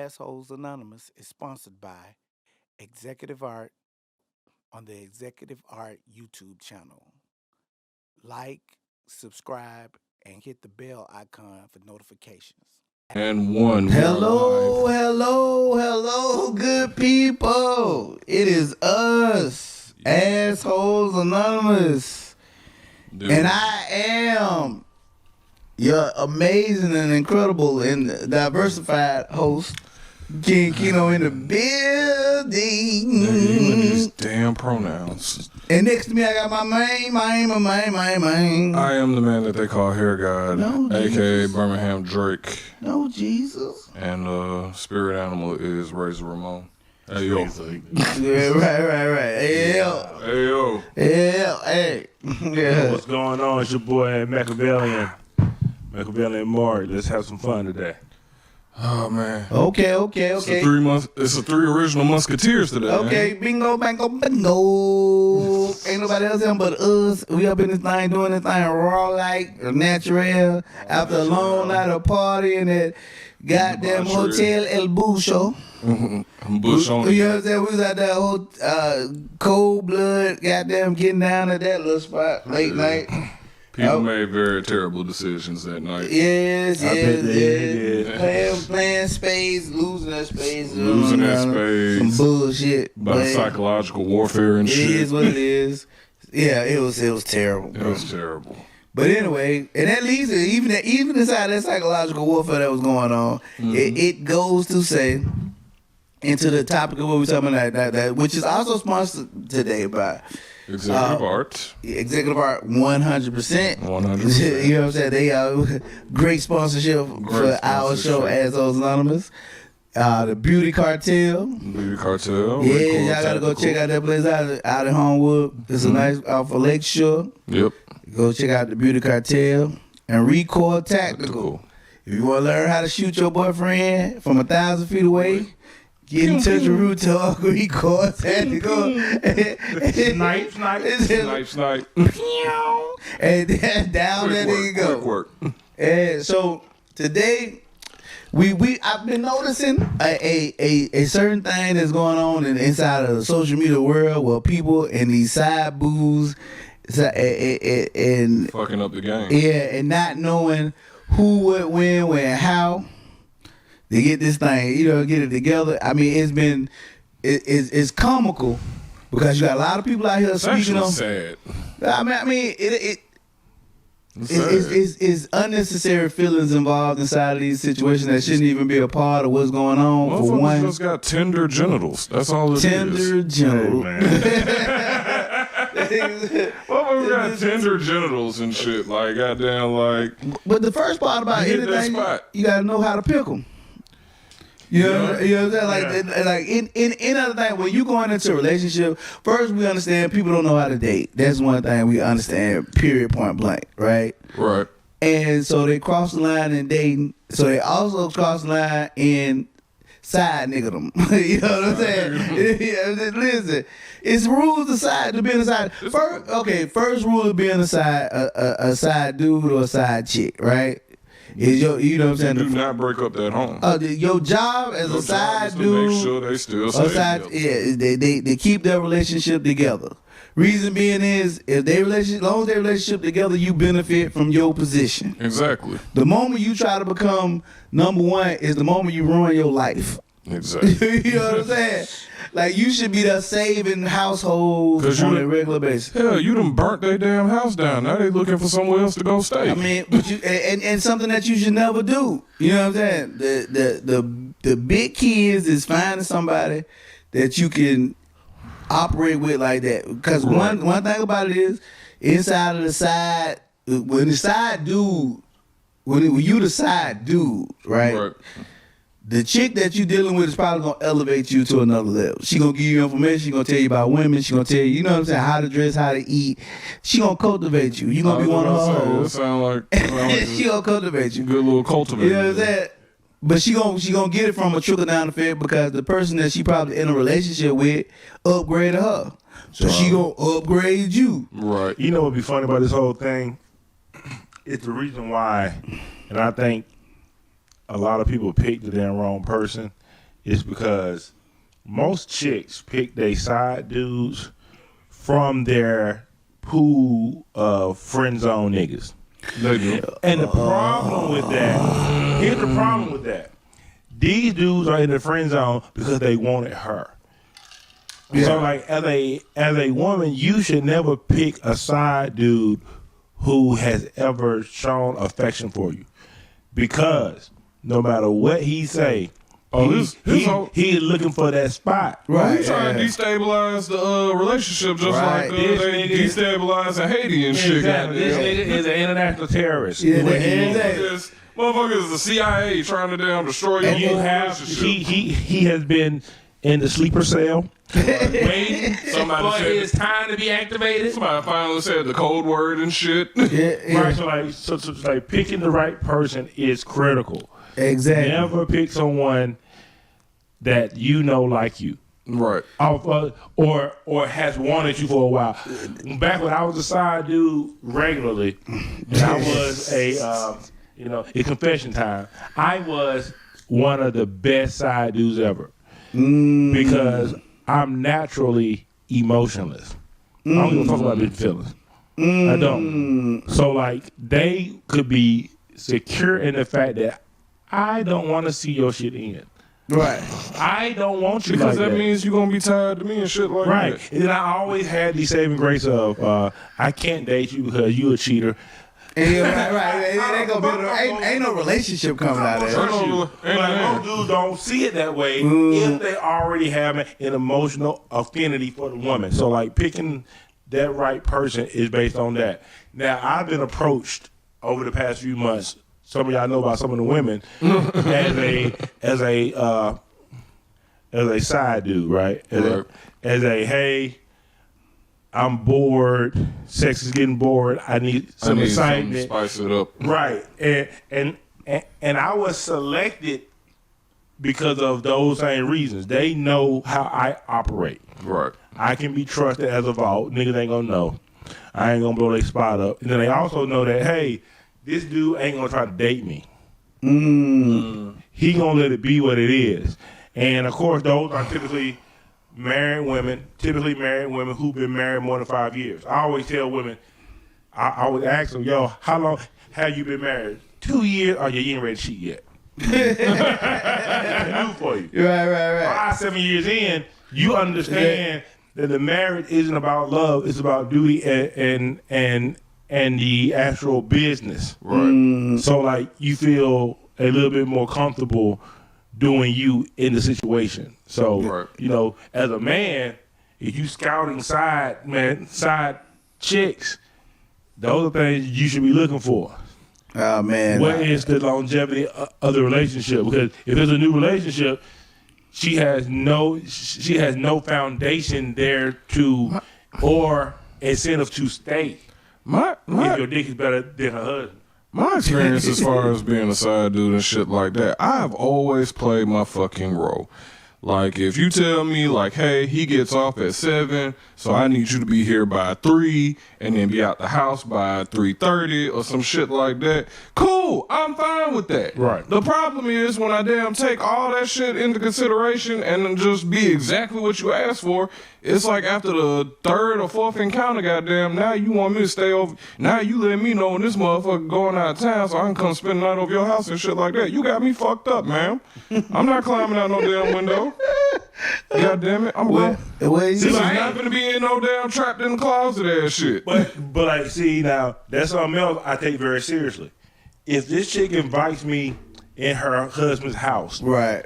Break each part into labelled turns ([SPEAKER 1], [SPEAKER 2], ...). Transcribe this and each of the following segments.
[SPEAKER 1] Assholes Anonymous is sponsored by Executive Art on the Executive Art YouTube channel. Like, subscribe, and hit the bell icon for notifications.
[SPEAKER 2] And one.
[SPEAKER 1] Hello, good people. It is us, Assholes Anonymous.
[SPEAKER 2] Dude.
[SPEAKER 1] And I am your amazing and incredible and diversified host, King Kino in the building.
[SPEAKER 2] These damn pronouns.
[SPEAKER 1] And next to me, I got my main.
[SPEAKER 2] I am the man that they call Hair God, aka Birmingham Drake.
[SPEAKER 1] No, Jesus.
[SPEAKER 2] And spirit animal is Razor Ramon. Hey yo.
[SPEAKER 1] Yeah, right. Hey yo. Hey. Yeah.
[SPEAKER 3] What's going on? It's your boy Machiavellian Mark. Let's have some fun today.
[SPEAKER 2] Oh man.
[SPEAKER 1] Okay.
[SPEAKER 2] It's the three original Musketeers today.
[SPEAKER 1] Okay,
[SPEAKER 2] man.
[SPEAKER 1] bingo. Ain't nobody else here but us. We up in this thing doing this thing raw like natural after a long night of partying at goddamn Hotel El Bucho.
[SPEAKER 2] Bush on
[SPEAKER 1] You know
[SPEAKER 2] it.
[SPEAKER 1] what I'm saying? We was at that whole cold blood, goddamn getting down at that little spot late night.
[SPEAKER 2] People made very terrible decisions that night.
[SPEAKER 1] Yes.
[SPEAKER 3] I bet they did.
[SPEAKER 1] Playing spades, losing that spades.
[SPEAKER 2] Losing that spades.
[SPEAKER 1] Some bullshit.
[SPEAKER 2] By psychological warfare and shit.
[SPEAKER 1] It is what it is. Yeah, it was terrible.
[SPEAKER 2] It was terrible.
[SPEAKER 1] But anyway, and that leads to even inside that psychological warfare that was going on, it goes to say into the topic of what we're talking about that which is also sponsored today by
[SPEAKER 2] Executive Art.
[SPEAKER 1] Executive Art 100%.
[SPEAKER 2] 100%.
[SPEAKER 1] You know what I'm saying? They are great sponsorship for our show, Assholes Anonymous. The Beauty Cartel.
[SPEAKER 2] Yeah,
[SPEAKER 1] y'all gotta go check out that place out in Homewood. It's a nice off of Lakeshore.
[SPEAKER 2] Yep.
[SPEAKER 1] Go check out the Beauty Cartel and Recoil Tactical. If you want to learn how to shoot your boyfriend from 1,000 feet away, get in touch with Ruto Recoil Tactical.
[SPEAKER 2] Snipe.
[SPEAKER 1] And then down there you go.
[SPEAKER 2] Quick work.
[SPEAKER 1] And so today, I've been noticing a certain thing that's going on inside of the social media world where people in these side boos and
[SPEAKER 2] Fucking up the game.
[SPEAKER 1] yeah, and not knowing who, what, when, where, and how they get this thing, get it together. I mean, it's comical because you got a lot of people out here
[SPEAKER 2] It's
[SPEAKER 1] speaking
[SPEAKER 2] actually
[SPEAKER 1] on.
[SPEAKER 2] sad.
[SPEAKER 1] I mean, it's unnecessary feelings involved inside of these situations that shouldn't even be a part of what's going on. For
[SPEAKER 2] Motherfuckers
[SPEAKER 1] one,
[SPEAKER 2] just got tender genitals. That's all it is.
[SPEAKER 1] tender genitals.
[SPEAKER 2] Motherfuckers got tender genitals and shit. Like, goddamn, like.
[SPEAKER 1] But the first part about
[SPEAKER 2] You hit that
[SPEAKER 1] anything,
[SPEAKER 2] spot.
[SPEAKER 1] you gotta know how to pick them. You know what I'm saying? Like in other thing, when you going into a relationship, first we understand people don't know how to date. That's one thing we understand. Period. Point blank. Right.
[SPEAKER 2] Right.
[SPEAKER 1] And so they cross the line in dating. So they also cross the line in side nigga them. You know what I'm saying? Yeah, listen, it's rules to being a side. First rule of being a side dude or a side chick, right? Is you know what I'm saying?
[SPEAKER 2] Do not break up that home.
[SPEAKER 1] Your job as a side dude,
[SPEAKER 2] make sure they still stay together.
[SPEAKER 1] yeah, they keep their relationship together. Reason being is, as long as their relationship together, you benefit from your position.
[SPEAKER 2] Exactly.
[SPEAKER 1] The moment you try to become number one is the moment you ruin your life.
[SPEAKER 2] Exactly.
[SPEAKER 1] You know what I'm saying? Like, you should be there saving households on a regular basis.
[SPEAKER 2] Hell, you done burnt their damn house down. Now they looking for somewhere else to go stay.
[SPEAKER 1] I mean, but you and something that you should never do. You know what I'm saying? The big key is finding somebody that you can operate with like that. Because one thing about it is, inside of the side, when the side dude, when you the side dude, right? The chick that you dealing with is probably gonna elevate you to another level. She gonna give you information. She gonna tell you about women. She gonna tell you, what I'm saying, how to dress, how to eat. She gonna cultivate you. You gonna be one of her hoes.
[SPEAKER 2] Sound like
[SPEAKER 1] She gonna cultivate you.
[SPEAKER 2] Good little cultivator.
[SPEAKER 1] You know what I'm saying? But she gonna get it from a trickle down effect because the person that she probably in a relationship with upgraded her. So she gonna upgrade you.
[SPEAKER 2] Right.
[SPEAKER 3] You know what would be funny about this whole thing? It's the reason why, and I think a lot of people picked the damn wrong person, is because most chicks pick their side dudes from their pool of friend zone niggas.
[SPEAKER 2] They do.
[SPEAKER 3] And the problem with that, here's the problem with that. These dudes are in the friend zone because they wanted her. Yeah. So like as a woman, you should never pick a side dude who has ever shown affection for you. Because no matter what he say, he is looking for that spot.
[SPEAKER 2] Right. He's trying to destabilize the relationship just like they destabilizing Haiti and shit.
[SPEAKER 3] Exactly. This nigga is an international terrorist.
[SPEAKER 1] Yeah,
[SPEAKER 2] motherfucker is the CIA trying to damn destroy your relationship.
[SPEAKER 3] He has been in the sleeper cell waiting for his time to be activated.
[SPEAKER 2] Somebody finally said the code word and shit.
[SPEAKER 3] Right. So like picking the right person is critical.
[SPEAKER 1] Exactly.
[SPEAKER 3] Never pick someone that you know like you.
[SPEAKER 2] Right.
[SPEAKER 3] Or has wanted you for a while. Back when I was a side dude regularly, and I was it's confession time. I was one of the best side dudes ever. Because I'm naturally emotionless. I don't even talk about big feelings. I don't. So like they could be secure in the fact that I don't want to see your shit end.
[SPEAKER 1] Right.
[SPEAKER 3] I don't want you
[SPEAKER 2] because
[SPEAKER 3] like
[SPEAKER 2] that means you're gonna be tired to me and shit like that.
[SPEAKER 3] Right. And then I always had the saving grace of I can't date you because you a cheater.
[SPEAKER 1] Right. Ain't no relationship coming out of that.
[SPEAKER 3] Most dudes don't see it that way if they already have an emotional affinity for the woman. So like picking that right person is based on that. Now I've been approached over the past few months. Some of y'all know about some of the women as a side dude, right? As a hey, I'm bored. Sex is getting bored. I need some excitement.
[SPEAKER 2] Spice it up.
[SPEAKER 3] Right. And I was selected because of those same reasons. They know how I operate.
[SPEAKER 2] Right.
[SPEAKER 3] I can be trusted as a vault. Niggas ain't gonna know. I ain't gonna blow their spot up. And then they also know that, hey, this dude ain't gonna try to date me. He gonna let it be what it is. And of course, those are typically married women who've been married more than 5 years. I always tell women, I always ask them, yo, how long have you been married? 2 years? Oh, yeah, you ain't ready to cheat yet. That's new for you.
[SPEAKER 1] Right.
[SPEAKER 3] 5, 7 years in, you understand that the marriage isn't about love, it's about duty and the actual business.
[SPEAKER 2] Right.
[SPEAKER 3] So like you feel a little bit more comfortable doing you in the situation. So as a man, if you scouting side chicks, those are things you should be looking for.
[SPEAKER 1] Oh man.
[SPEAKER 3] What is the longevity of the relationship? Because if it's a new relationship, she has no foundation there to or incentive to stay. If your dick is better than her husband.
[SPEAKER 2] My experience as far as being a side dude and shit like that, I've always played my fucking role. Like, if you tell me, like, hey, he gets off at 7, so I need you to be here by 3, and then be out the house by 3:30 or some shit like that, cool, I'm fine with that.
[SPEAKER 3] Right.
[SPEAKER 2] The problem is when I damn take all that shit into consideration and then just be exactly what you asked for, it's like after the 3rd or 4th encounter, goddamn, now you want me to stay over, now you let me know when this motherfucker going out of town so I can come spend the night over your house and shit like that. You got me fucked up, man. I'm not climbing out no damn window. God damn it, I'm going. This is not gonna be in no damn trapped in the closet ass shit.
[SPEAKER 3] But like, see now, that's something else I take very seriously. If this chick invites me in her husband's house,
[SPEAKER 1] right,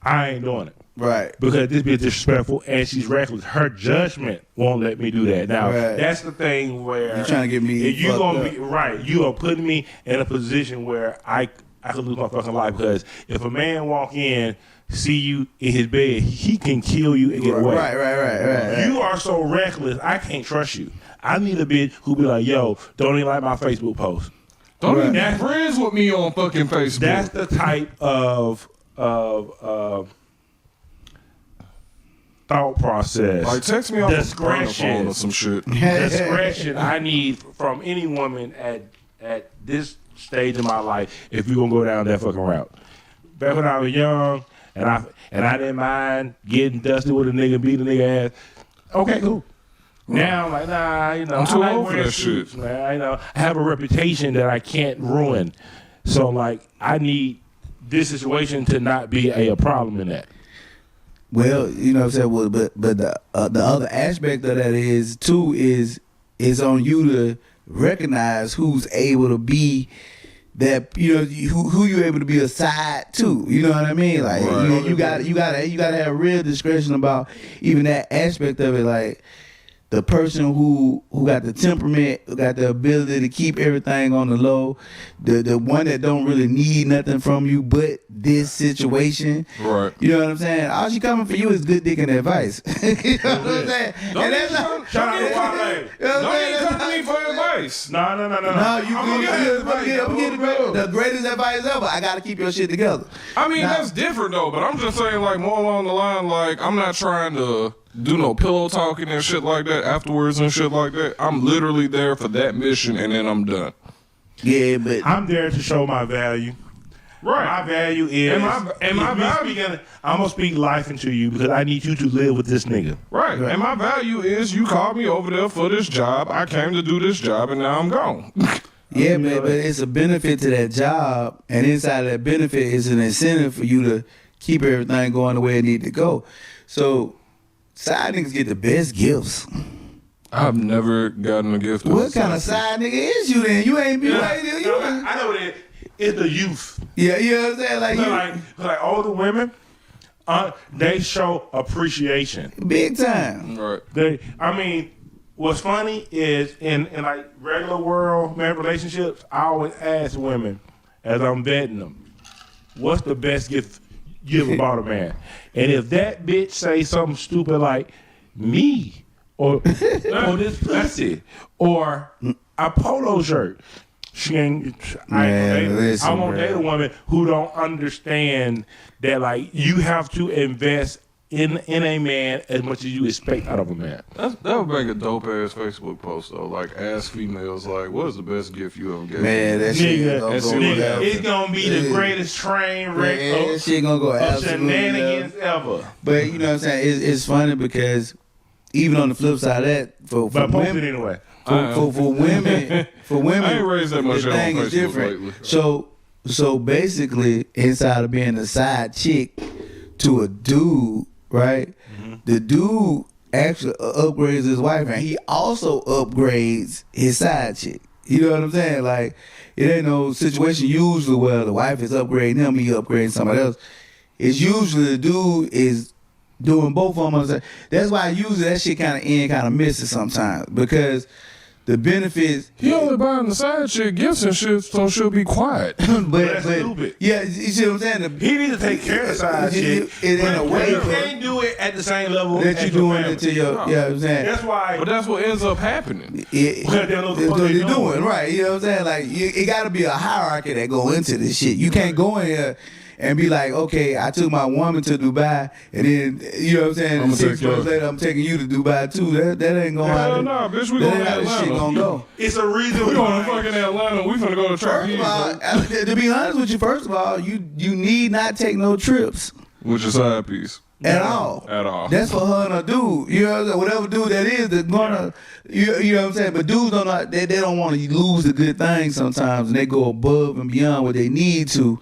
[SPEAKER 3] I ain't doing it.
[SPEAKER 1] Right.
[SPEAKER 3] Because this bitch disrespectful and she's reckless. Her judgment won't let me do that. Now, that's the thing where
[SPEAKER 1] you're trying to get me.
[SPEAKER 3] If you gonna be right, you are putting me in a position where I could lose my fucking life. Because if a man walk in, see you in his bed, he can kill you and get away.
[SPEAKER 1] Right.
[SPEAKER 3] You are so reckless, I can't trust you. I need a bitch who be like, yo, don't even like my Facebook post.
[SPEAKER 2] Don't even be friends with me on fucking Facebook.
[SPEAKER 3] That's the type of thought process.
[SPEAKER 2] Like, text me off a phone or some shit.
[SPEAKER 3] Discretion I need from any woman at this stage of my life if we're going to go down that fucking route. Back when I was young and I didn't mind getting dusty with a nigga, beating a nigga ass. Okay, cool. Now I'm like, nah, you know,
[SPEAKER 2] I'm too
[SPEAKER 3] I like
[SPEAKER 2] old for
[SPEAKER 3] wearing
[SPEAKER 2] that
[SPEAKER 3] suits,
[SPEAKER 2] shit.
[SPEAKER 3] man. You know, I have a reputation that I can't ruin. So like, I need this situation to not be a problem in that.
[SPEAKER 1] Well, you know what I'm saying. Well, but the other aspect of that is too is on you to recognize who's able to be that, you know, who you able to be a side to. You know what I mean? Like
[SPEAKER 2] Right.
[SPEAKER 1] you gotta have real discretion about even that aspect of it. Like the person who got the temperament, who got the ability to keep everything on the low, the one that don't really need nothing from you but this situation.
[SPEAKER 2] Right.
[SPEAKER 1] You know what I'm saying? All she coming for you is good dick and advice. You know what I'm saying?
[SPEAKER 2] Don't
[SPEAKER 1] And
[SPEAKER 2] even
[SPEAKER 1] that's
[SPEAKER 3] Shout out to Wale.
[SPEAKER 1] you know what I'm
[SPEAKER 2] Don't
[SPEAKER 1] saying?
[SPEAKER 2] even come to me for advice.
[SPEAKER 3] No.
[SPEAKER 1] No, you
[SPEAKER 2] I'm gonna get
[SPEAKER 1] the greatest advice ever. I gotta keep your shit together.
[SPEAKER 2] I mean,
[SPEAKER 1] Nah.
[SPEAKER 2] that's different though, but I'm just saying, like, more along the line, like, I'm not trying to do no pillow talking and shit like that afterwards and shit like that. I'm literally there for that mission and then I'm done.
[SPEAKER 1] Yeah, but
[SPEAKER 3] I'm there to show my value.
[SPEAKER 2] Right.
[SPEAKER 3] My value is,
[SPEAKER 2] And my value-
[SPEAKER 3] I'm gonna speak life into you because I need you to live with this nigga.
[SPEAKER 2] Right. And my value is you called me over there for this job. I came to do this job and now I'm gone.
[SPEAKER 1] yeah, but it's a benefit to that job, and inside of that benefit is an incentive for you to keep everything going the way it need to go. So side niggas get the best gifts.
[SPEAKER 2] I've never gotten a gift.
[SPEAKER 1] What kind of side nigga is you then? You ain't be right there. You ain't.
[SPEAKER 3] I know what it is. It's the youth.
[SPEAKER 1] Yeah, you know what I'm saying? Like you
[SPEAKER 3] Like older women, they show appreciation.
[SPEAKER 1] big time.
[SPEAKER 2] Right.
[SPEAKER 3] I mean, what's funny is in like regular world man relationships, I always ask women as I'm vetting them, what's the best gift you ever bought a man? And if that bitch say something stupid like me or this pussy or a polo shirt, she ain't. I won't date a woman who don't understand that like you have to invest in a man as much as you expect out of a man.
[SPEAKER 2] That would make a dope ass Facebook post though. Like, ask females, like, what is the best gift you ever gave?
[SPEAKER 1] Man, that shit
[SPEAKER 3] Nigga,
[SPEAKER 1] gonna go
[SPEAKER 2] nigga,
[SPEAKER 1] without.
[SPEAKER 3] it's gonna be the greatest train wreck
[SPEAKER 1] Man, that shit gonna go
[SPEAKER 3] of
[SPEAKER 1] absolutely
[SPEAKER 3] shenanigans ever.
[SPEAKER 1] But you know what I'm saying? It's funny because even on the flip side of that, for
[SPEAKER 3] But post it
[SPEAKER 1] women,
[SPEAKER 3] anyway.
[SPEAKER 1] for women,
[SPEAKER 2] I ain't raised that much
[SPEAKER 1] the
[SPEAKER 2] on
[SPEAKER 1] thing is
[SPEAKER 2] Facebook
[SPEAKER 1] different.
[SPEAKER 2] lately.
[SPEAKER 1] So basically, inside of being a side chick to a dude, right? The dude actually upgrades his wife, and he also upgrades his side chick. You know what I'm saying? Like, it ain't no situation usually where the wife is upgrading him, he upgrading somebody else. It's usually the dude is doing both of them. That's why usually that shit kind of misses sometimes, because the benefits.
[SPEAKER 2] He only buying the side chick gifts and shit, so she'll be quiet.
[SPEAKER 3] That's stupid.
[SPEAKER 1] Yeah, you see what I'm saying?
[SPEAKER 3] He need to take care of side chick.
[SPEAKER 1] In a way,
[SPEAKER 3] You can't do it at the same level
[SPEAKER 1] that
[SPEAKER 3] as
[SPEAKER 1] you
[SPEAKER 3] your
[SPEAKER 1] doing
[SPEAKER 3] family.
[SPEAKER 1] it to your.
[SPEAKER 2] No.
[SPEAKER 1] You know what I'm saying?
[SPEAKER 3] That's why.
[SPEAKER 2] But that's what ends up happening.
[SPEAKER 3] Because they don't know what the fuck
[SPEAKER 1] That's what
[SPEAKER 3] they
[SPEAKER 1] you're
[SPEAKER 3] doing.
[SPEAKER 1] doing, right? You know what I'm saying? Like, it got to be a hierarchy that go into this shit. You can't go in here and be like, okay, I took my woman to Dubai, and then, you know what I'm saying,
[SPEAKER 2] I'ma
[SPEAKER 1] 6
[SPEAKER 2] take
[SPEAKER 1] months
[SPEAKER 2] you.
[SPEAKER 1] later, I'm taking you to Dubai too. That ain't going
[SPEAKER 2] Hell
[SPEAKER 1] to
[SPEAKER 2] nah, bitch, we
[SPEAKER 1] that
[SPEAKER 2] going
[SPEAKER 1] ain't
[SPEAKER 2] to
[SPEAKER 1] how this shit
[SPEAKER 2] Atlanta.
[SPEAKER 1] gonna go.
[SPEAKER 3] It's a reason
[SPEAKER 2] We going to
[SPEAKER 3] why.
[SPEAKER 2] fucking Atlanta. We finna go to
[SPEAKER 1] First of
[SPEAKER 2] Trapeze,
[SPEAKER 1] all, to be honest with you, first of all, you need not take no trips
[SPEAKER 2] which is side piece.
[SPEAKER 1] at all.
[SPEAKER 2] At all.
[SPEAKER 1] That's for her and her dude. You know what I'm saying? Whatever dude that is, that's gonna, you know what I'm saying? But dudes don't know, they don't want to lose the good things sometimes, and they go above and beyond what they need to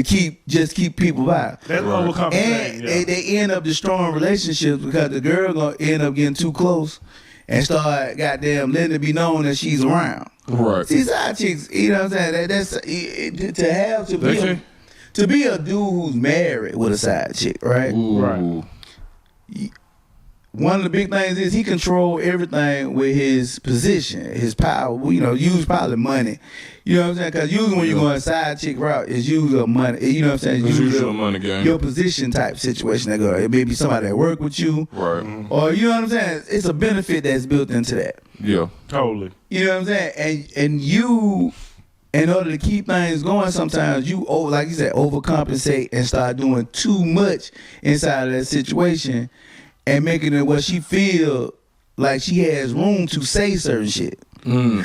[SPEAKER 1] keep people by.
[SPEAKER 3] That's
[SPEAKER 2] Right.
[SPEAKER 3] overcoming
[SPEAKER 1] And
[SPEAKER 3] thing.
[SPEAKER 1] they end up destroying relationships because the girl gonna end up getting too close and start goddamn letting it be known that she's around.
[SPEAKER 2] Right.
[SPEAKER 1] See, side chicks, you know what I'm saying? To be a dude who's married with a side chick, right?
[SPEAKER 2] Ooh.
[SPEAKER 3] Right.
[SPEAKER 1] One of the big things is he control everything with his position, his power. You know, use probably money. You know what I'm saying? Because usually when you go a side chick route, it's usually a money. You know what I'm saying?
[SPEAKER 2] It's usually
[SPEAKER 1] your-
[SPEAKER 2] a money game.
[SPEAKER 1] Your position type situation. That go. It may be somebody that work with you,
[SPEAKER 2] Right.
[SPEAKER 1] or you know what I'm saying. It's a benefit that's built into that.
[SPEAKER 2] Yeah.
[SPEAKER 3] Totally.
[SPEAKER 1] You know what I'm saying? And you, in order to keep things going, sometimes you, like you said, overcompensate and start doing too much inside of that situation and making it what she feel like she has room to say certain shit.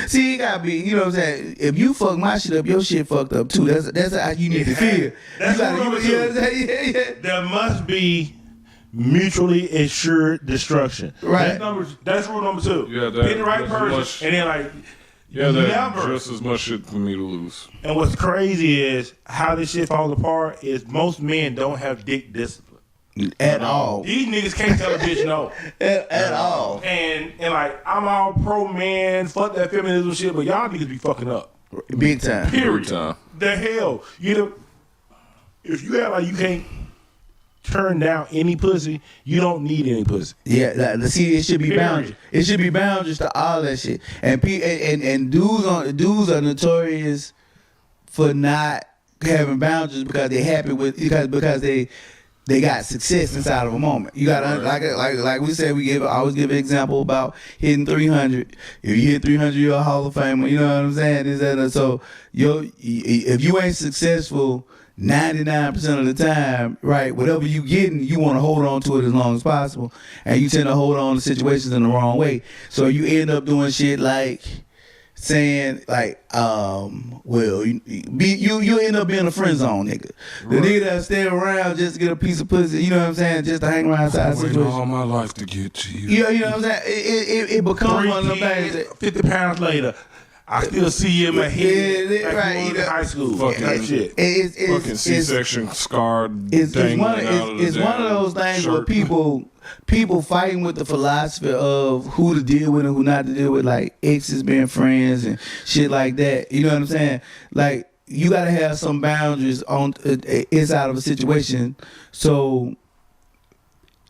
[SPEAKER 1] See, it gotta be, you know what I'm saying? If you fuck my shit up, your shit fucked up too. That's how you need to feel.
[SPEAKER 3] That's
[SPEAKER 1] you gotta,
[SPEAKER 3] rule number
[SPEAKER 1] you know what I'm
[SPEAKER 3] two.
[SPEAKER 1] saying? Yeah.
[SPEAKER 3] There must be mutually assured destruction.
[SPEAKER 1] Right.
[SPEAKER 3] That's rule number 2.
[SPEAKER 2] Yeah, that-
[SPEAKER 3] Pick the right
[SPEAKER 2] that's
[SPEAKER 3] person,
[SPEAKER 2] much-
[SPEAKER 3] and then like
[SPEAKER 2] Yeah, that's
[SPEAKER 3] never.
[SPEAKER 2] just as much shit for me to lose.
[SPEAKER 3] And what's crazy is how this shit falls apart is most men don't have dick discipline.
[SPEAKER 1] At all.
[SPEAKER 3] These niggas can't tell a bitch no.
[SPEAKER 1] At all.
[SPEAKER 3] And like I'm all pro man, fuck that feminism shit, but y'all niggas be fucking up.
[SPEAKER 1] Big time.
[SPEAKER 2] Every
[SPEAKER 3] Period.
[SPEAKER 2] time.
[SPEAKER 3] The hell, you know, if you act like you can't turn down any pussy, you don't need any pussy.
[SPEAKER 1] Yeah, see, it should be
[SPEAKER 3] Period.
[SPEAKER 1] boundaries. It should be boundaries to all that shit. And dudes are notorious for not having boundaries because they're happy with because they got success inside of a moment. You got to like we said, always give an example about hitting 300. If you hit 300, you're a Hall of Famer. You know what I'm saying? So if you ain't successful 99% of the time, right, whatever you getting, you want to hold on to it as long as possible, and you tend to hold on to situations in the wrong way. So you end up doing shit like saying like, well, you end up being a friend zone nigga. The nigga that stay around just to get a piece of pussy, you know what I'm saying, just to hang around inside the
[SPEAKER 2] Waiting all
[SPEAKER 1] situation.
[SPEAKER 2] my life to get to you.
[SPEAKER 1] You know what I'm saying? It becomes
[SPEAKER 3] 3
[SPEAKER 1] one of them things
[SPEAKER 3] kids,
[SPEAKER 1] that,
[SPEAKER 3] 50 pounds later, I still see you in my head.
[SPEAKER 1] Yeah,
[SPEAKER 3] like
[SPEAKER 1] right,
[SPEAKER 3] you was
[SPEAKER 1] you
[SPEAKER 3] in
[SPEAKER 1] know.
[SPEAKER 3] high school.
[SPEAKER 2] Fucking
[SPEAKER 3] Type shit.
[SPEAKER 2] Fucking C-section scarred.
[SPEAKER 1] It's
[SPEAKER 2] dangling
[SPEAKER 1] one
[SPEAKER 2] out of the
[SPEAKER 1] it's one of
[SPEAKER 2] damn
[SPEAKER 1] those things where
[SPEAKER 2] shirt.
[SPEAKER 1] people fighting with the philosophy of who to deal with and who not to deal with, like exes being friends and shit like that. You know what I'm saying? Like you gotta have some boundaries on inside of a situation. So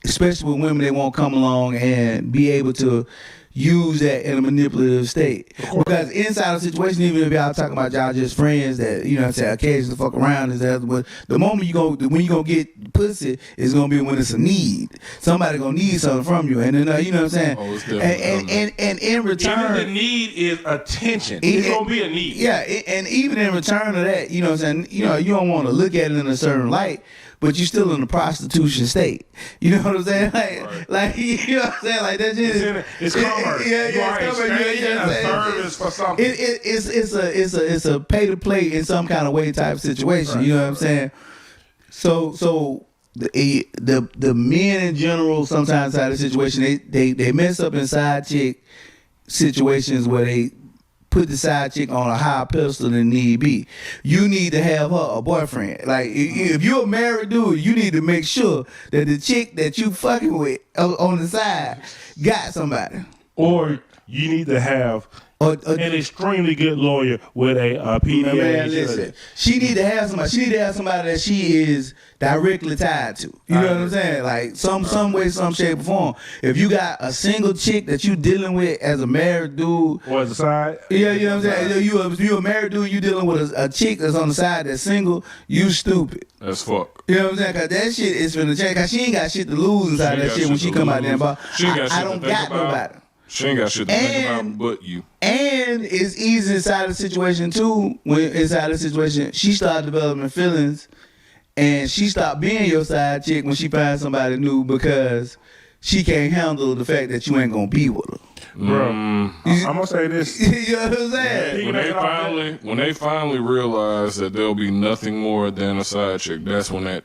[SPEAKER 1] especially with women, they won't come along and be able to use that in a manipulative state. Because inside a situation, even if y'all talking about y'all just friends that, you know what I'm saying, occasionally fuck around is that, but the moment when you gonna get pussy is gonna be when it's a need. Somebody gonna need something from you. And then, you know what I'm saying?
[SPEAKER 2] Oh, it's definitely
[SPEAKER 1] and in return,
[SPEAKER 3] Even the need is attention. It's gonna be a need.
[SPEAKER 1] yeah, and even in return of that, you know what I'm saying, you don't want to look at it in a certain light, but you're still in the prostitution state. You know what I'm saying? Like you know what I'm saying? Like that shit
[SPEAKER 3] It's commerce.
[SPEAKER 1] Yeah,
[SPEAKER 3] You are
[SPEAKER 1] it's commerce.
[SPEAKER 3] exchanging
[SPEAKER 1] Yeah,
[SPEAKER 3] a
[SPEAKER 1] yeah,
[SPEAKER 3] service for something.
[SPEAKER 1] It's a pay to play in some kind of way type situation. You know what I'm saying? So the men in general sometimes out of the situation they mess up in side chick situations where they put the side chick on a higher pedestal than need be. You need to have her a boyfriend. Like if you're a married dude, you need to make sure that the chick that you fucking with on the side got somebody.
[SPEAKER 3] Or you need to have an extremely good lawyer with a PDA.
[SPEAKER 1] Man, listen, she need to have somebody. She need to have somebody that she is directly tied to. You know what I'm saying? Like some way, some shape or form. If you got a single chick that you dealing with as a married dude,
[SPEAKER 3] Or as a side.
[SPEAKER 1] yeah, you know what I'm saying. You a married dude, you dealing with a chick that's on the side that's single. You stupid.
[SPEAKER 2] As fuck.
[SPEAKER 1] You know what I'm saying? Cause that shit is finna change. Cause she ain't got shit to lose inside
[SPEAKER 2] She
[SPEAKER 1] that
[SPEAKER 2] got
[SPEAKER 1] shit when
[SPEAKER 2] shit
[SPEAKER 1] she
[SPEAKER 2] to
[SPEAKER 1] come out there.
[SPEAKER 2] lose.
[SPEAKER 1] But
[SPEAKER 2] She ain't got
[SPEAKER 1] I
[SPEAKER 2] shit to
[SPEAKER 1] don't
[SPEAKER 2] think
[SPEAKER 1] got
[SPEAKER 2] about.
[SPEAKER 1] nobody.
[SPEAKER 2] She ain't got shit to think
[SPEAKER 1] And-
[SPEAKER 2] about but you.
[SPEAKER 1] And it's easy inside the situation too. When inside the situation, she started developing feelings, and she stopped being your side chick when she finds somebody new because she can't handle the fact that you ain't gonna be with her.
[SPEAKER 3] Bro, I'm gonna say this.
[SPEAKER 1] You know what I'm saying?
[SPEAKER 2] When they finally realize that there'll be nothing more than a side chick, that's when that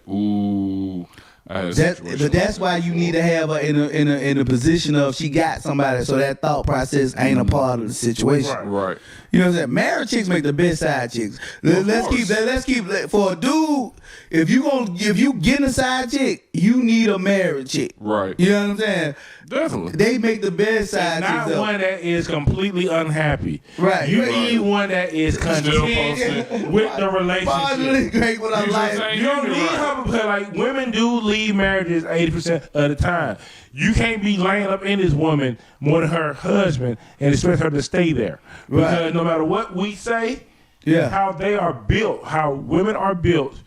[SPEAKER 2] I had a situation
[SPEAKER 1] But that's
[SPEAKER 2] like
[SPEAKER 1] why you need to have her in a position of she got somebody, so that thought process ain't a part of the situation.
[SPEAKER 2] Right.
[SPEAKER 1] You know what I'm saying? Married chicks make the best side chicks. Let's keep for a dude. If you getting a side chick, you need a married chick.
[SPEAKER 2] Right.
[SPEAKER 1] You know what I'm saying?
[SPEAKER 2] Definitely.
[SPEAKER 1] They make the best side
[SPEAKER 3] Not
[SPEAKER 1] chicks.
[SPEAKER 3] one that is completely unhappy.
[SPEAKER 1] Right.
[SPEAKER 3] You
[SPEAKER 1] Right.
[SPEAKER 3] need one that is content with the relationship.
[SPEAKER 1] Finally, great with our
[SPEAKER 2] You
[SPEAKER 1] life.
[SPEAKER 2] just
[SPEAKER 3] You don't need her because like women do leave marriages 80% of the time. You can't be laying up in this woman more than her husband and expect her to stay there. Because
[SPEAKER 1] Right.
[SPEAKER 3] no matter what we say,
[SPEAKER 1] Yeah.
[SPEAKER 3] how they are built, how women are built,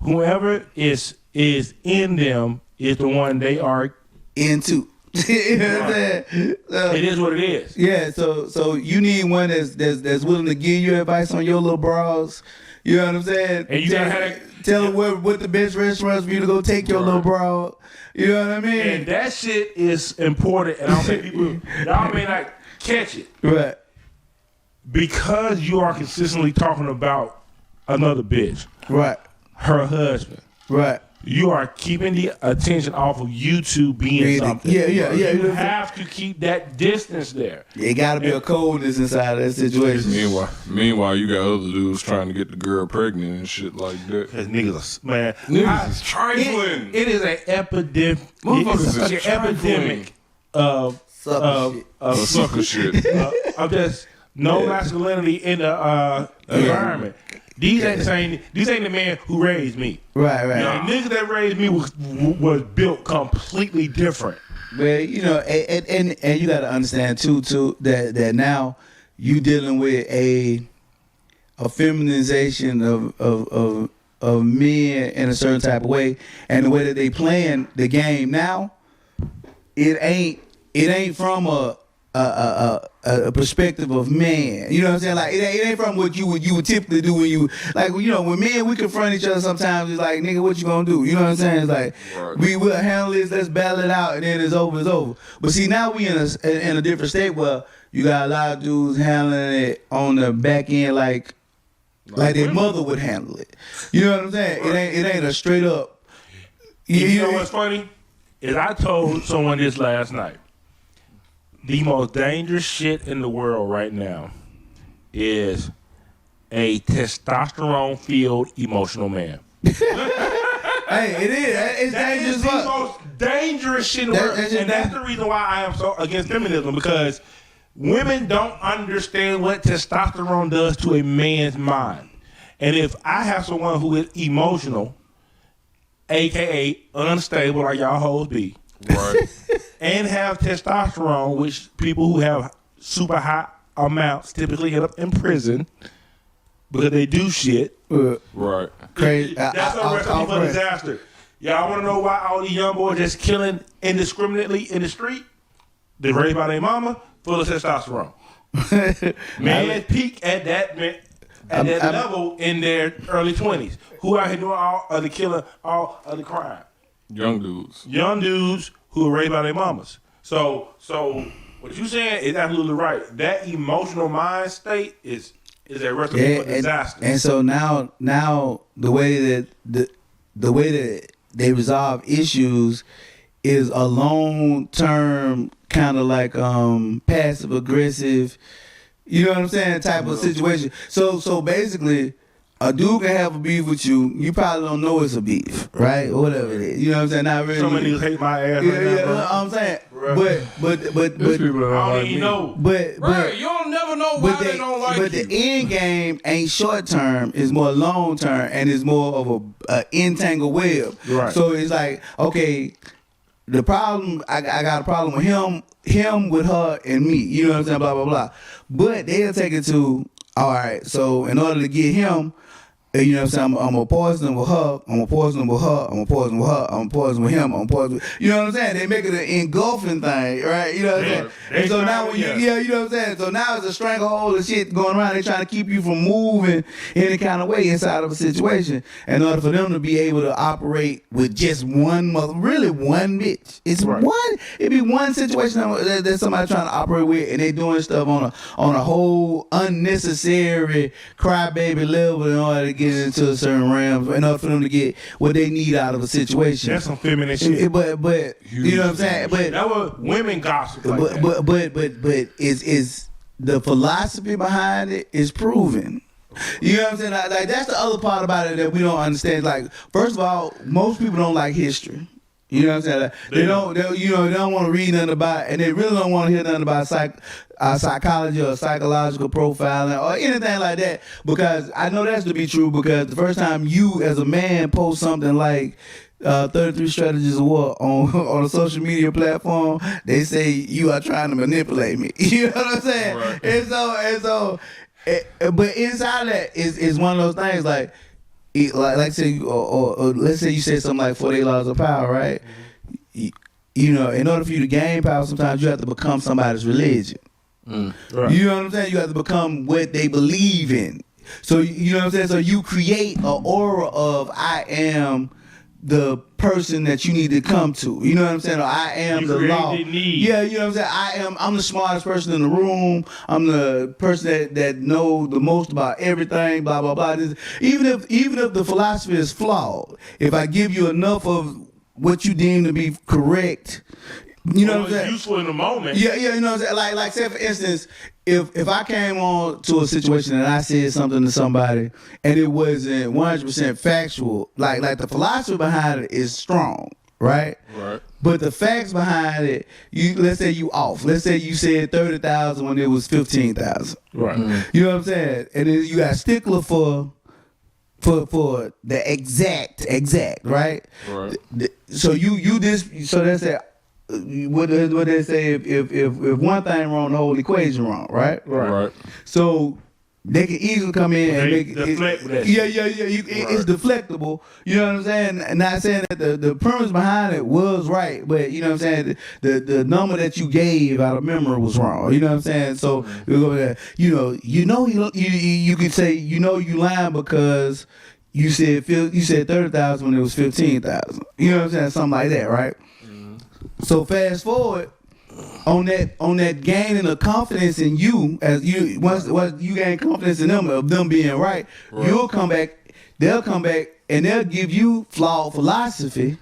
[SPEAKER 3] whoever is in them is the one they are.
[SPEAKER 1] Into. You know what I'm saying?
[SPEAKER 3] It is what it is.
[SPEAKER 1] Yeah, so you need one that's willing to give you advice on your little bras. You know what I'm saying?
[SPEAKER 3] And you gotta have
[SPEAKER 1] tell them what the best restaurants for you to go take your little bra. You know what I mean?
[SPEAKER 3] And that shit is important. And I don't think people, y'all may not catch it.
[SPEAKER 1] Right.
[SPEAKER 3] because you are consistently talking about another bitch,
[SPEAKER 1] Right.
[SPEAKER 3] her husband,
[SPEAKER 1] Right.
[SPEAKER 3] you are keeping the attention off of you two being something.
[SPEAKER 1] Yeah.
[SPEAKER 3] You have to keep that distance there.
[SPEAKER 1] It got to be a coldness inside of that situation.
[SPEAKER 2] Meanwhile, you got other dudes trying to get the girl pregnant and shit like that.
[SPEAKER 3] Because niggas, man,
[SPEAKER 2] Niggas is trifling.
[SPEAKER 3] It is an epidemic.
[SPEAKER 2] Motherfuckers is
[SPEAKER 3] It's an epidemic of
[SPEAKER 2] Sucker shit.
[SPEAKER 3] of just no masculinity in the environment. These ain't the man who raised me.
[SPEAKER 1] Right.
[SPEAKER 3] The nigga that raised me was built completely different.
[SPEAKER 1] Well, you know, and you got to understand too that now you dealing with a feminization of men in a certain type of way, and the way that they playing the game now, it ain't from a perspective of man. You know what I'm saying? Like it ain't from what you would typically do when you like, you know, when men we confront each other sometimes. It's like, nigga, what you gonna do? You know what I'm saying? It's like we will handle this, let's battle it out, and then it's over. But see, now we in a different state where you got a lot of dudes handling it on the back end like their mother would handle it. You know what I'm saying? It ain't a straight up.
[SPEAKER 3] You know what's funny? Is I told someone this last night. The most dangerous shit in the world right now is a testosterone-filled emotional man.
[SPEAKER 1] Hey, it is. It's
[SPEAKER 3] That
[SPEAKER 1] dangerous.
[SPEAKER 3] is the most dangerous shit in the world. And that's the reason why I am so against feminism, because women don't understand what testosterone does to a man's mind. And if I have someone who is emotional, a.k.a. unstable like y'all hoes be,
[SPEAKER 2] Right.
[SPEAKER 3] and have testosterone, which people who have super high amounts typically end up in prison because they do shit.
[SPEAKER 2] Right.
[SPEAKER 1] Crazy.
[SPEAKER 3] That's a recipe for disaster. Y'all want to know why all these young boys just killing indiscriminately in the street? They're raised by their mama, full of testosterone. Man, peak at that level in their early 20s. Who out here doing all of the killing, all of the crime?
[SPEAKER 2] Young dudes.
[SPEAKER 3] Young dudes who are raised by their mamas. So what you saying is absolutely right. That emotional mind state is a recipe for disaster.
[SPEAKER 1] And so now the way that they resolve issues is a long term kind of like passive aggressive, you know what I'm saying, type of situation. So basically, a dude can have a beef with you. You probably don't know it's a beef, right? Or whatever it is. You know what I'm saying? Not really.
[SPEAKER 3] So many niggas hate my ass.
[SPEAKER 1] I'm saying. But
[SPEAKER 3] people I don't even know.
[SPEAKER 1] But
[SPEAKER 2] You don't never know why they don't like you.
[SPEAKER 1] But the end game ain't short term. It's more long term, and it's more of a entangled web.
[SPEAKER 3] Right.
[SPEAKER 1] So it's like, okay, the problem, I got a problem with him with her and me. You know what I'm saying? Blah blah blah. But they'll take it to, all right. So in order to get him, you know what I'm saying, I'm gonna poison him with her. I'm gonna poison him with her. I'm gonna poison with her. I'm gonna poison with him. I'm gonna poison. You know what I'm saying? They make it an engulfing thing, right? You know what I'm saying? And so now when you know what I'm saying? So now it's a stranglehold of shit going around. They're trying to keep you from moving any kind of way inside of a situation in order for them to be able to operate with just one really one bitch. It's
[SPEAKER 3] right.
[SPEAKER 1] It'd be one situation that somebody trying to operate with, and they doing stuff on a whole unnecessary crybaby level in order to get into a certain realm, in order for them to get what they need out of a situation.
[SPEAKER 3] That's some feminine shit.
[SPEAKER 1] But you know what I'm saying? But
[SPEAKER 3] that was women gossip.
[SPEAKER 1] But is the philosophy behind it is proven. You know what I'm saying? Like that's the other part about it that we don't understand. Like, first of all, most people don't like history. You know what I'm saying? Like, they don't want to read nothing about it, and they really don't want to hear nothing about psychology or psychological profiling or anything like that, because I know that's to be true, because the first time you as a man post something like 33 strategies of war on a social media platform, they say you are trying to manipulate me. You know what I'm saying? Right. And so but inside of that is one of those things like say, or let's say you say something like 48 laws of power, right? Mm-hmm. You know, in order for you to gain power, sometimes you have to become somebody's religion. Right. You know what I'm saying? You have to become what they believe in. So you know what I'm saying? So you create an aura of I am the person that you need to come to. You know what I'm saying? Or I am the law. Yeah, you know what I'm saying? I'm the smartest person in the room. I'm the person that know the most about everything, blah, blah, blah. Even if the philosophy is flawed, if I give you enough of what you deem to be correct, you know what I'm saying?
[SPEAKER 3] Useful in the moment.
[SPEAKER 1] Yeah, you know what I'm saying? Like say for instance, if I came on to a situation and I said something to somebody and it wasn't 100% factual, like the philosophy behind it is strong, right?
[SPEAKER 2] Right.
[SPEAKER 1] But the facts behind it, let's say you off. Let's say you said 30,000 when it was 15,000.
[SPEAKER 3] Right.
[SPEAKER 1] You know what I'm saying? And then you got stickler for the exact, right?
[SPEAKER 2] Right.
[SPEAKER 1] So so that's it. What they say if one thing wrong, the whole equation wrong, right?
[SPEAKER 2] Right.
[SPEAKER 1] So they can easily come in and make
[SPEAKER 3] deflect that
[SPEAKER 1] shit. Yeah. It's deflectable. You know what I'm saying? Not saying that the premise behind it was right, but you know what I'm saying. The number that you gave out of memory was wrong. You know what I'm saying? So you could say you lying because you said 30,000 when it was 15,000. You know what I'm saying? Something like that, right? So fast forward on that gaining of confidence in you, once you gain confidence in them of them being right, they'll come back and they'll give you flawed philosophy.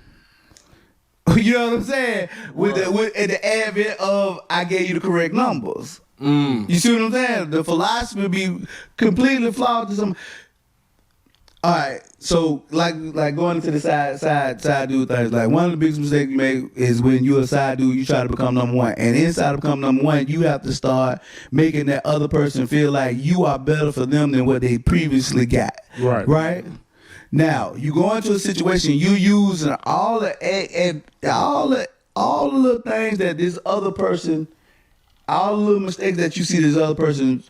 [SPEAKER 1] You know what I'm saying? With the advent of I gave you the correct numbers. You see what I'm saying? The philosophy will be completely flawed to some. All right, so like going into the side dude things, like one of the biggest mistakes you make is when you're a side dude, you try to become number one, and inside of becoming number one, you have to start making that other person feel like you are better for them than what they previously got. Right. Now you go into a situation, you using all the little things that this other person, all the little mistakes that you see this other person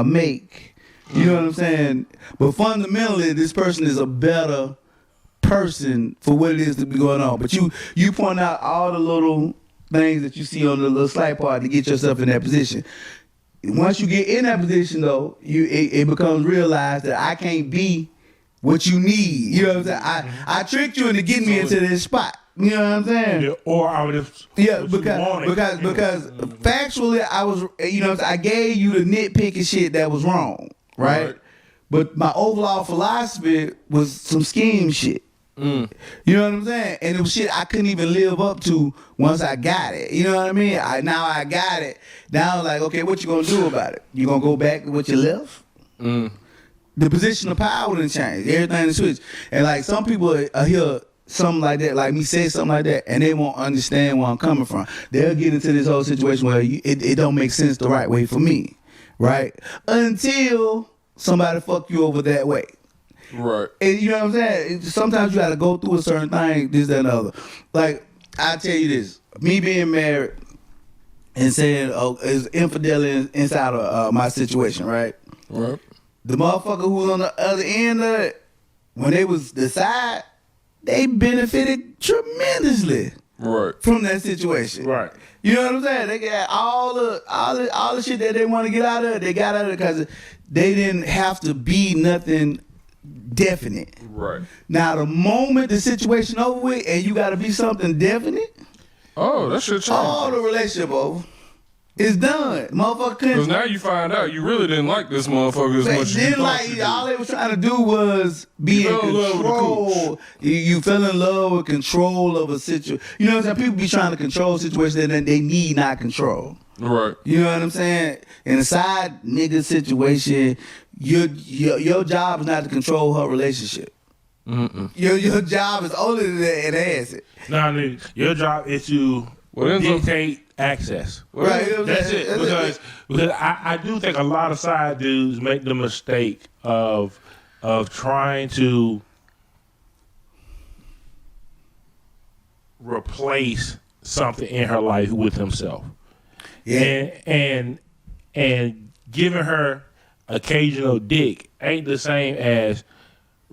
[SPEAKER 1] make. You know what I'm saying? But fundamentally, this person is a better person for what it is to be going on. But you point out all the little things that you see on the little slight part to get yourself in that position. Once you get in that position, though, it becomes realized that I can't be what you need. You know what I'm saying? I tricked you into getting me into this spot. You know what I'm saying?
[SPEAKER 3] Yeah, or I would have.
[SPEAKER 1] Yeah, because factually, I was. You know, I gave you the nitpicking shit that was wrong. Right? But my overall philosophy was some scheme shit. You know what I'm saying? And it was shit I couldn't even live up to once I got it. You know what I mean? Now I got it. Now like, okay, what you gonna do about it? You gonna go back to what you left? The position of power didn't change. Everything switched. And like some people hear something like that, like me say something like that, and they won't understand where I'm coming from. They'll get into this whole situation where it don't make sense the right way for me. Right? Until somebody fuck you over that way.
[SPEAKER 2] Right.
[SPEAKER 1] And you know what I'm saying? Sometimes you gotta go through a certain thing, this, that, and the other. Like, I tell you this, me being married and saying, is infidelity inside of my situation, right?
[SPEAKER 2] Right.
[SPEAKER 1] The motherfucker who was on the other end of it, when they was the side, they benefited tremendously.
[SPEAKER 2] Right.
[SPEAKER 1] From that situation.
[SPEAKER 3] Right.
[SPEAKER 1] You know what I'm saying? They got all the shit that they want to get out of it. They got out of it because they didn't have to be nothing definite.
[SPEAKER 2] Right.
[SPEAKER 1] Now, the moment the situation over with and you got to be something definite,
[SPEAKER 2] that shit changed.
[SPEAKER 1] all the relationship over. It's done. Motherfucker couldn't.
[SPEAKER 2] Because now you find out you really didn't like this motherfucker as much as you thought you did.
[SPEAKER 1] All they was trying to do was be in control. You fell in love with control of a situation. You know what I'm saying? People be trying to control situations that they need not control.
[SPEAKER 2] Right.
[SPEAKER 1] You know what I'm saying? In a side nigga situation, your job is not to control her relationship. Your job is only to enhance it.
[SPEAKER 3] No, nigga, your job is to dictate access.
[SPEAKER 1] Right.
[SPEAKER 3] That's it. Because I do think a lot of side dudes make the mistake of trying to replace something in her life with himself. Yeah. And giving her occasional dick ain't the same as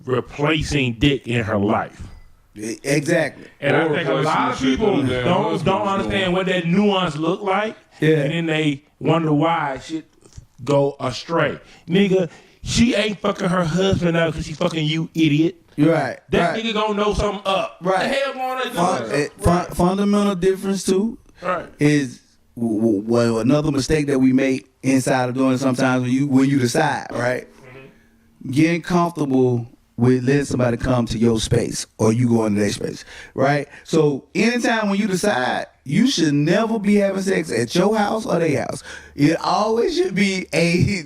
[SPEAKER 3] replacing dick in her life.
[SPEAKER 1] Exactly.
[SPEAKER 3] And I think a lot of people don't understand what that nuance look like. Yeah. And then they wonder why shit go astray. Nigga, she ain't fucking her husband out because she fucking you, idiot.
[SPEAKER 1] Right.
[SPEAKER 3] That
[SPEAKER 1] right.
[SPEAKER 3] nigga gonna know something up.
[SPEAKER 1] Right.
[SPEAKER 3] The hell going on?
[SPEAKER 1] Fundamental difference too
[SPEAKER 3] Right.
[SPEAKER 1] is well another mistake that we make inside of doing sometimes when you decide, right? Getting comfortable with letting somebody come to your space or you go into their space, right? So anytime when you decide, you should never be having sex at your house or their house. It always should be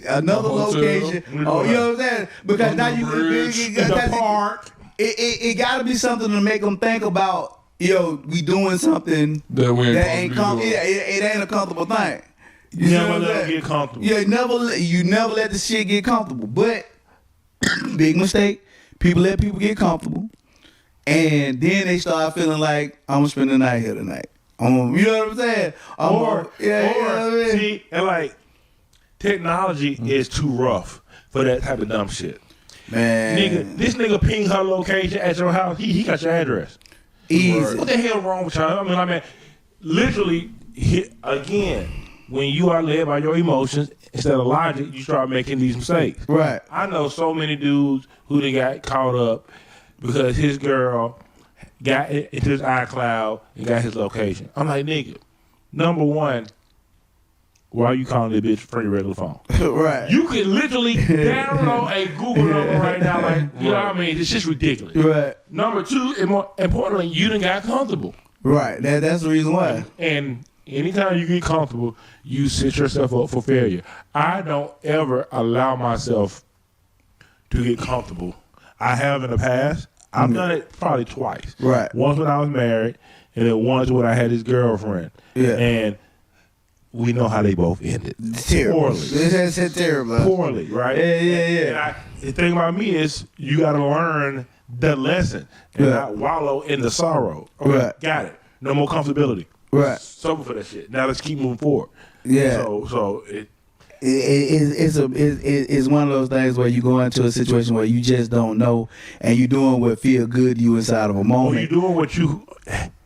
[SPEAKER 1] another location. Oh, you know what I'm saying? Because now you
[SPEAKER 3] the park.
[SPEAKER 1] It got to be something to make them think about. We doing something
[SPEAKER 2] that
[SPEAKER 1] ain't comfortable. It ain't a comfortable thing.
[SPEAKER 3] You never let them get comfortable.
[SPEAKER 1] Yeah, you never let the shit get comfortable. But big mistake. People let people get comfortable, and then they start feeling like I'm gonna spend the night here tonight. You know what I'm saying?
[SPEAKER 3] See, and like technology is too rough for that type of dumb shit.
[SPEAKER 1] Man,
[SPEAKER 3] Nigga, this nigga ping her location at your house. He got your address.
[SPEAKER 1] Easy.
[SPEAKER 3] What the hell wrong with y'all? I mean, literally, again, when you are led by your emotions instead of logic, you start making these mistakes.
[SPEAKER 1] Right.
[SPEAKER 3] I know so many dudes who they got caught up because his girl got into his iCloud and got his location. I'm like, nigga, number one, why are you calling this bitch from your regular phone?
[SPEAKER 1] Right.
[SPEAKER 3] You could literally download a Google number right now, like, you know what I mean? It's just ridiculous.
[SPEAKER 1] Right.
[SPEAKER 3] Number two, and more importantly, you done got comfortable.
[SPEAKER 1] Right. That's the reason why.
[SPEAKER 3] And anytime you get comfortable, you set yourself up for failure. I don't ever allow myself to get comfortable. I have in the past. I've done it probably twice.
[SPEAKER 1] Right.
[SPEAKER 3] Once when I was married, and then once when I had this girlfriend.
[SPEAKER 1] Yeah.
[SPEAKER 3] And we know how they both ended.
[SPEAKER 1] Terrible.
[SPEAKER 3] Poorly.
[SPEAKER 1] It's terrible.
[SPEAKER 3] Poorly, right?
[SPEAKER 1] Yeah.
[SPEAKER 3] And the thing about me is you got to learn the lesson and not wallow in the sorrow. Okay,
[SPEAKER 1] Right.
[SPEAKER 3] got it. No more comfortability.
[SPEAKER 1] Right.
[SPEAKER 3] Sober for that shit. Now let's keep moving forward.
[SPEAKER 1] Yeah.
[SPEAKER 3] So
[SPEAKER 1] it's one of those things where you go into a situation where you just don't know, and you're doing what feel good to you inside of a moment.
[SPEAKER 3] Or you're doing what you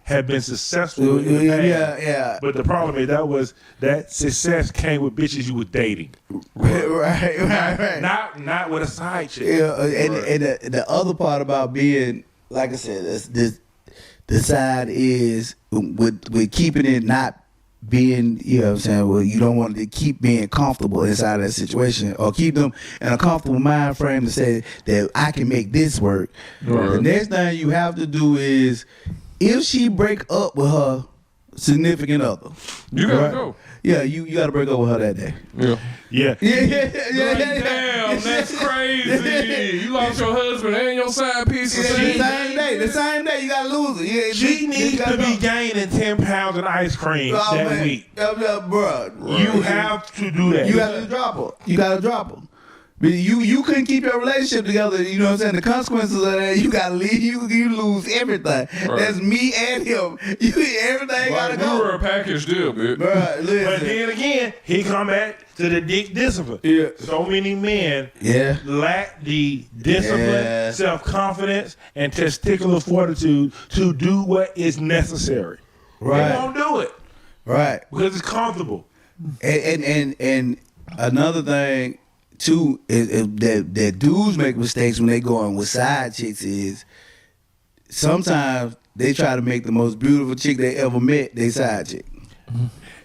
[SPEAKER 3] have been successful in the past.
[SPEAKER 1] Yeah.
[SPEAKER 3] But the problem is that success came with bitches you were dating.
[SPEAKER 1] Right.
[SPEAKER 3] Not with a side chick.
[SPEAKER 1] Yeah, and the other part about being, like I said, the side is with keeping it not being, you know what I'm saying, well, you don't want to keep being comfortable inside of that situation or keep them in a comfortable mind frame to say that I can make this work.
[SPEAKER 2] Right.
[SPEAKER 1] The next thing you have to do is, if she break up with her significant other,
[SPEAKER 2] You gotta go.
[SPEAKER 1] Yeah, you got to break up with her that day.
[SPEAKER 2] Yeah.
[SPEAKER 3] Yeah.
[SPEAKER 1] Yeah.
[SPEAKER 2] Damn, that's crazy. You lost your husband and your side piece of
[SPEAKER 1] The same day you got to lose it. Yeah,
[SPEAKER 3] She needs to be gaining 10 pounds of ice cream that week.
[SPEAKER 1] Bro,
[SPEAKER 3] You have to do that.
[SPEAKER 1] You got to drop her. You got to drop her. You couldn't keep your relationship together. You know what I'm saying? The consequences of that, you got to leave. You lose everything.
[SPEAKER 2] Right.
[SPEAKER 1] That's me and him. Everything got to
[SPEAKER 2] We
[SPEAKER 1] go.
[SPEAKER 2] were a package deal, bitch.
[SPEAKER 1] Bro, listen.
[SPEAKER 3] But then again, he come back to the dick discipline.
[SPEAKER 1] Yeah.
[SPEAKER 3] So many men
[SPEAKER 1] Yeah.
[SPEAKER 3] lack the discipline,
[SPEAKER 1] Yeah.
[SPEAKER 3] self-confidence, and testicular fortitude to do what is necessary.
[SPEAKER 1] Right.
[SPEAKER 3] They won't do it
[SPEAKER 1] Right.
[SPEAKER 3] because it's comfortable.
[SPEAKER 1] And another thing too is that dudes make mistakes when they go on with side chicks is sometimes they try to make the most beautiful chick they ever met they side chick.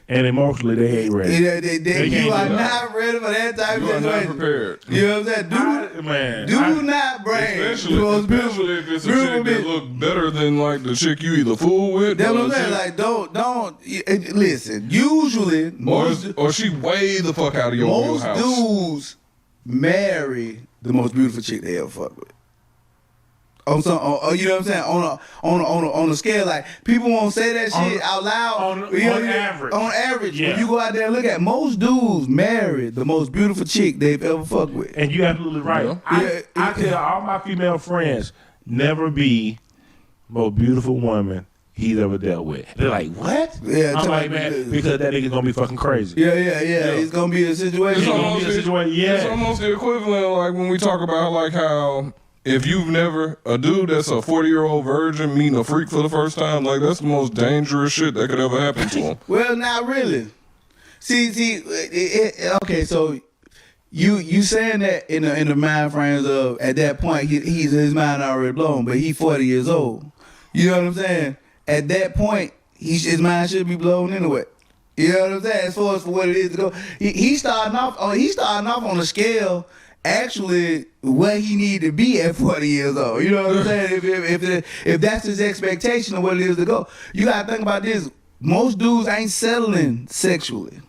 [SPEAKER 3] And emotionally, they ain't ready.
[SPEAKER 1] You are not ready for that type
[SPEAKER 2] You
[SPEAKER 1] of
[SPEAKER 2] are not
[SPEAKER 1] situation.
[SPEAKER 2] prepared.
[SPEAKER 1] You know what I'm saying? Do not bring the most beautiful.
[SPEAKER 2] Especially if it's a chick that look better than like the chick you either fool with.
[SPEAKER 1] That's
[SPEAKER 2] or
[SPEAKER 1] what I'm
[SPEAKER 2] the
[SPEAKER 1] saying.
[SPEAKER 2] chick-
[SPEAKER 1] Like, don't listen. Usually,
[SPEAKER 2] or she way the fuck out of your
[SPEAKER 1] most
[SPEAKER 2] house.
[SPEAKER 1] dudes marry the most beautiful chick they ever fuck with. You know what I'm saying? On a scale, like people won't say that shit out loud.
[SPEAKER 3] On average.
[SPEAKER 1] On average,
[SPEAKER 3] Yeah.
[SPEAKER 1] when you go out there and look at most dudes marry the most beautiful chick they've ever fucked with.
[SPEAKER 3] And you're absolutely right.
[SPEAKER 2] Yeah.
[SPEAKER 3] I tell all my female friends, never be most beautiful woman he's ever dealt with. They're like, what?
[SPEAKER 1] Yeah,
[SPEAKER 3] I'm
[SPEAKER 1] tell
[SPEAKER 3] like,
[SPEAKER 1] me-
[SPEAKER 3] man, because that nigga's gonna be fucking crazy.
[SPEAKER 1] Yeah. It's gonna be a situation.
[SPEAKER 2] It's
[SPEAKER 3] gonna
[SPEAKER 2] almost,
[SPEAKER 3] be a situation, yeah.
[SPEAKER 2] It's almost the equivalent of like when we talk about like how if you've never a dude that's a 40-year-old virgin meeting a freak for the first time, like that's the most dangerous shit that could ever happen to him.
[SPEAKER 1] Well, not really. See. Okay, so you saying that in the mind frames of at that point his mind already blown, but he 40 years old. You know what I'm saying? At that point, his mind should be blown anyway. You know what I'm saying? As far as for what it is to go, he's starting off on a scale. Actually, what he need to be at 40 years old. You know what I'm saying? If that's his expectation of what it is to go, you gotta think about this. Most dudes ain't settling sexually.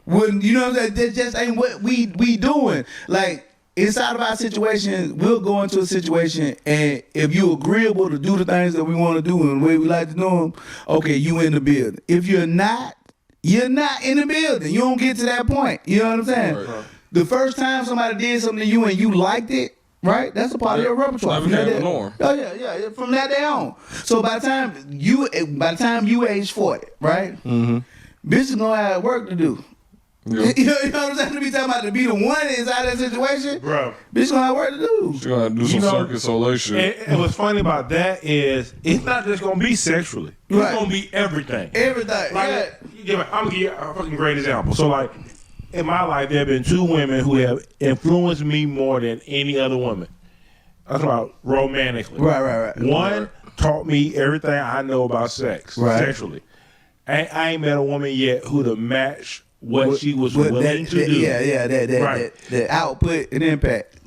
[SPEAKER 1] When you know what I'm saying, that just ain't what we doing. Like inside of our situation, we'll go into a situation, and if you agreeable to do the things that we want to do and the way we like to do them, okay, you in the building. If you're not in the building. You don't get to that point. You know what I'm saying?
[SPEAKER 2] Right.
[SPEAKER 1] The first time somebody did something to you and you liked it, right? That's a part of your repertoire.
[SPEAKER 2] That became the norm.
[SPEAKER 1] Oh yeah. From that day on. So by the time you age 40, right?
[SPEAKER 2] Mm-hmm.
[SPEAKER 1] Bitch is gonna have work to do.
[SPEAKER 2] Yeah.
[SPEAKER 1] You know what I'm saying? To be talking about to be the one inside that situation,
[SPEAKER 3] Bro.
[SPEAKER 1] bitch gonna have work to do.
[SPEAKER 2] She's gonna do some Circus Soleil shit.
[SPEAKER 3] And what's funny about that is it's not just gonna be sexually. It's
[SPEAKER 1] Right.
[SPEAKER 3] gonna be everything.
[SPEAKER 1] Everything.
[SPEAKER 3] Like, I'm gonna give you a fucking great example. So like in my life there have been two women who have influenced me more than any other woman. I'm talking about romantically.
[SPEAKER 1] Right.
[SPEAKER 3] One taught me everything I know about sex, sexually. I ain't met a woman yet who to match what she was willing to do.
[SPEAKER 1] Yeah, that output and impact.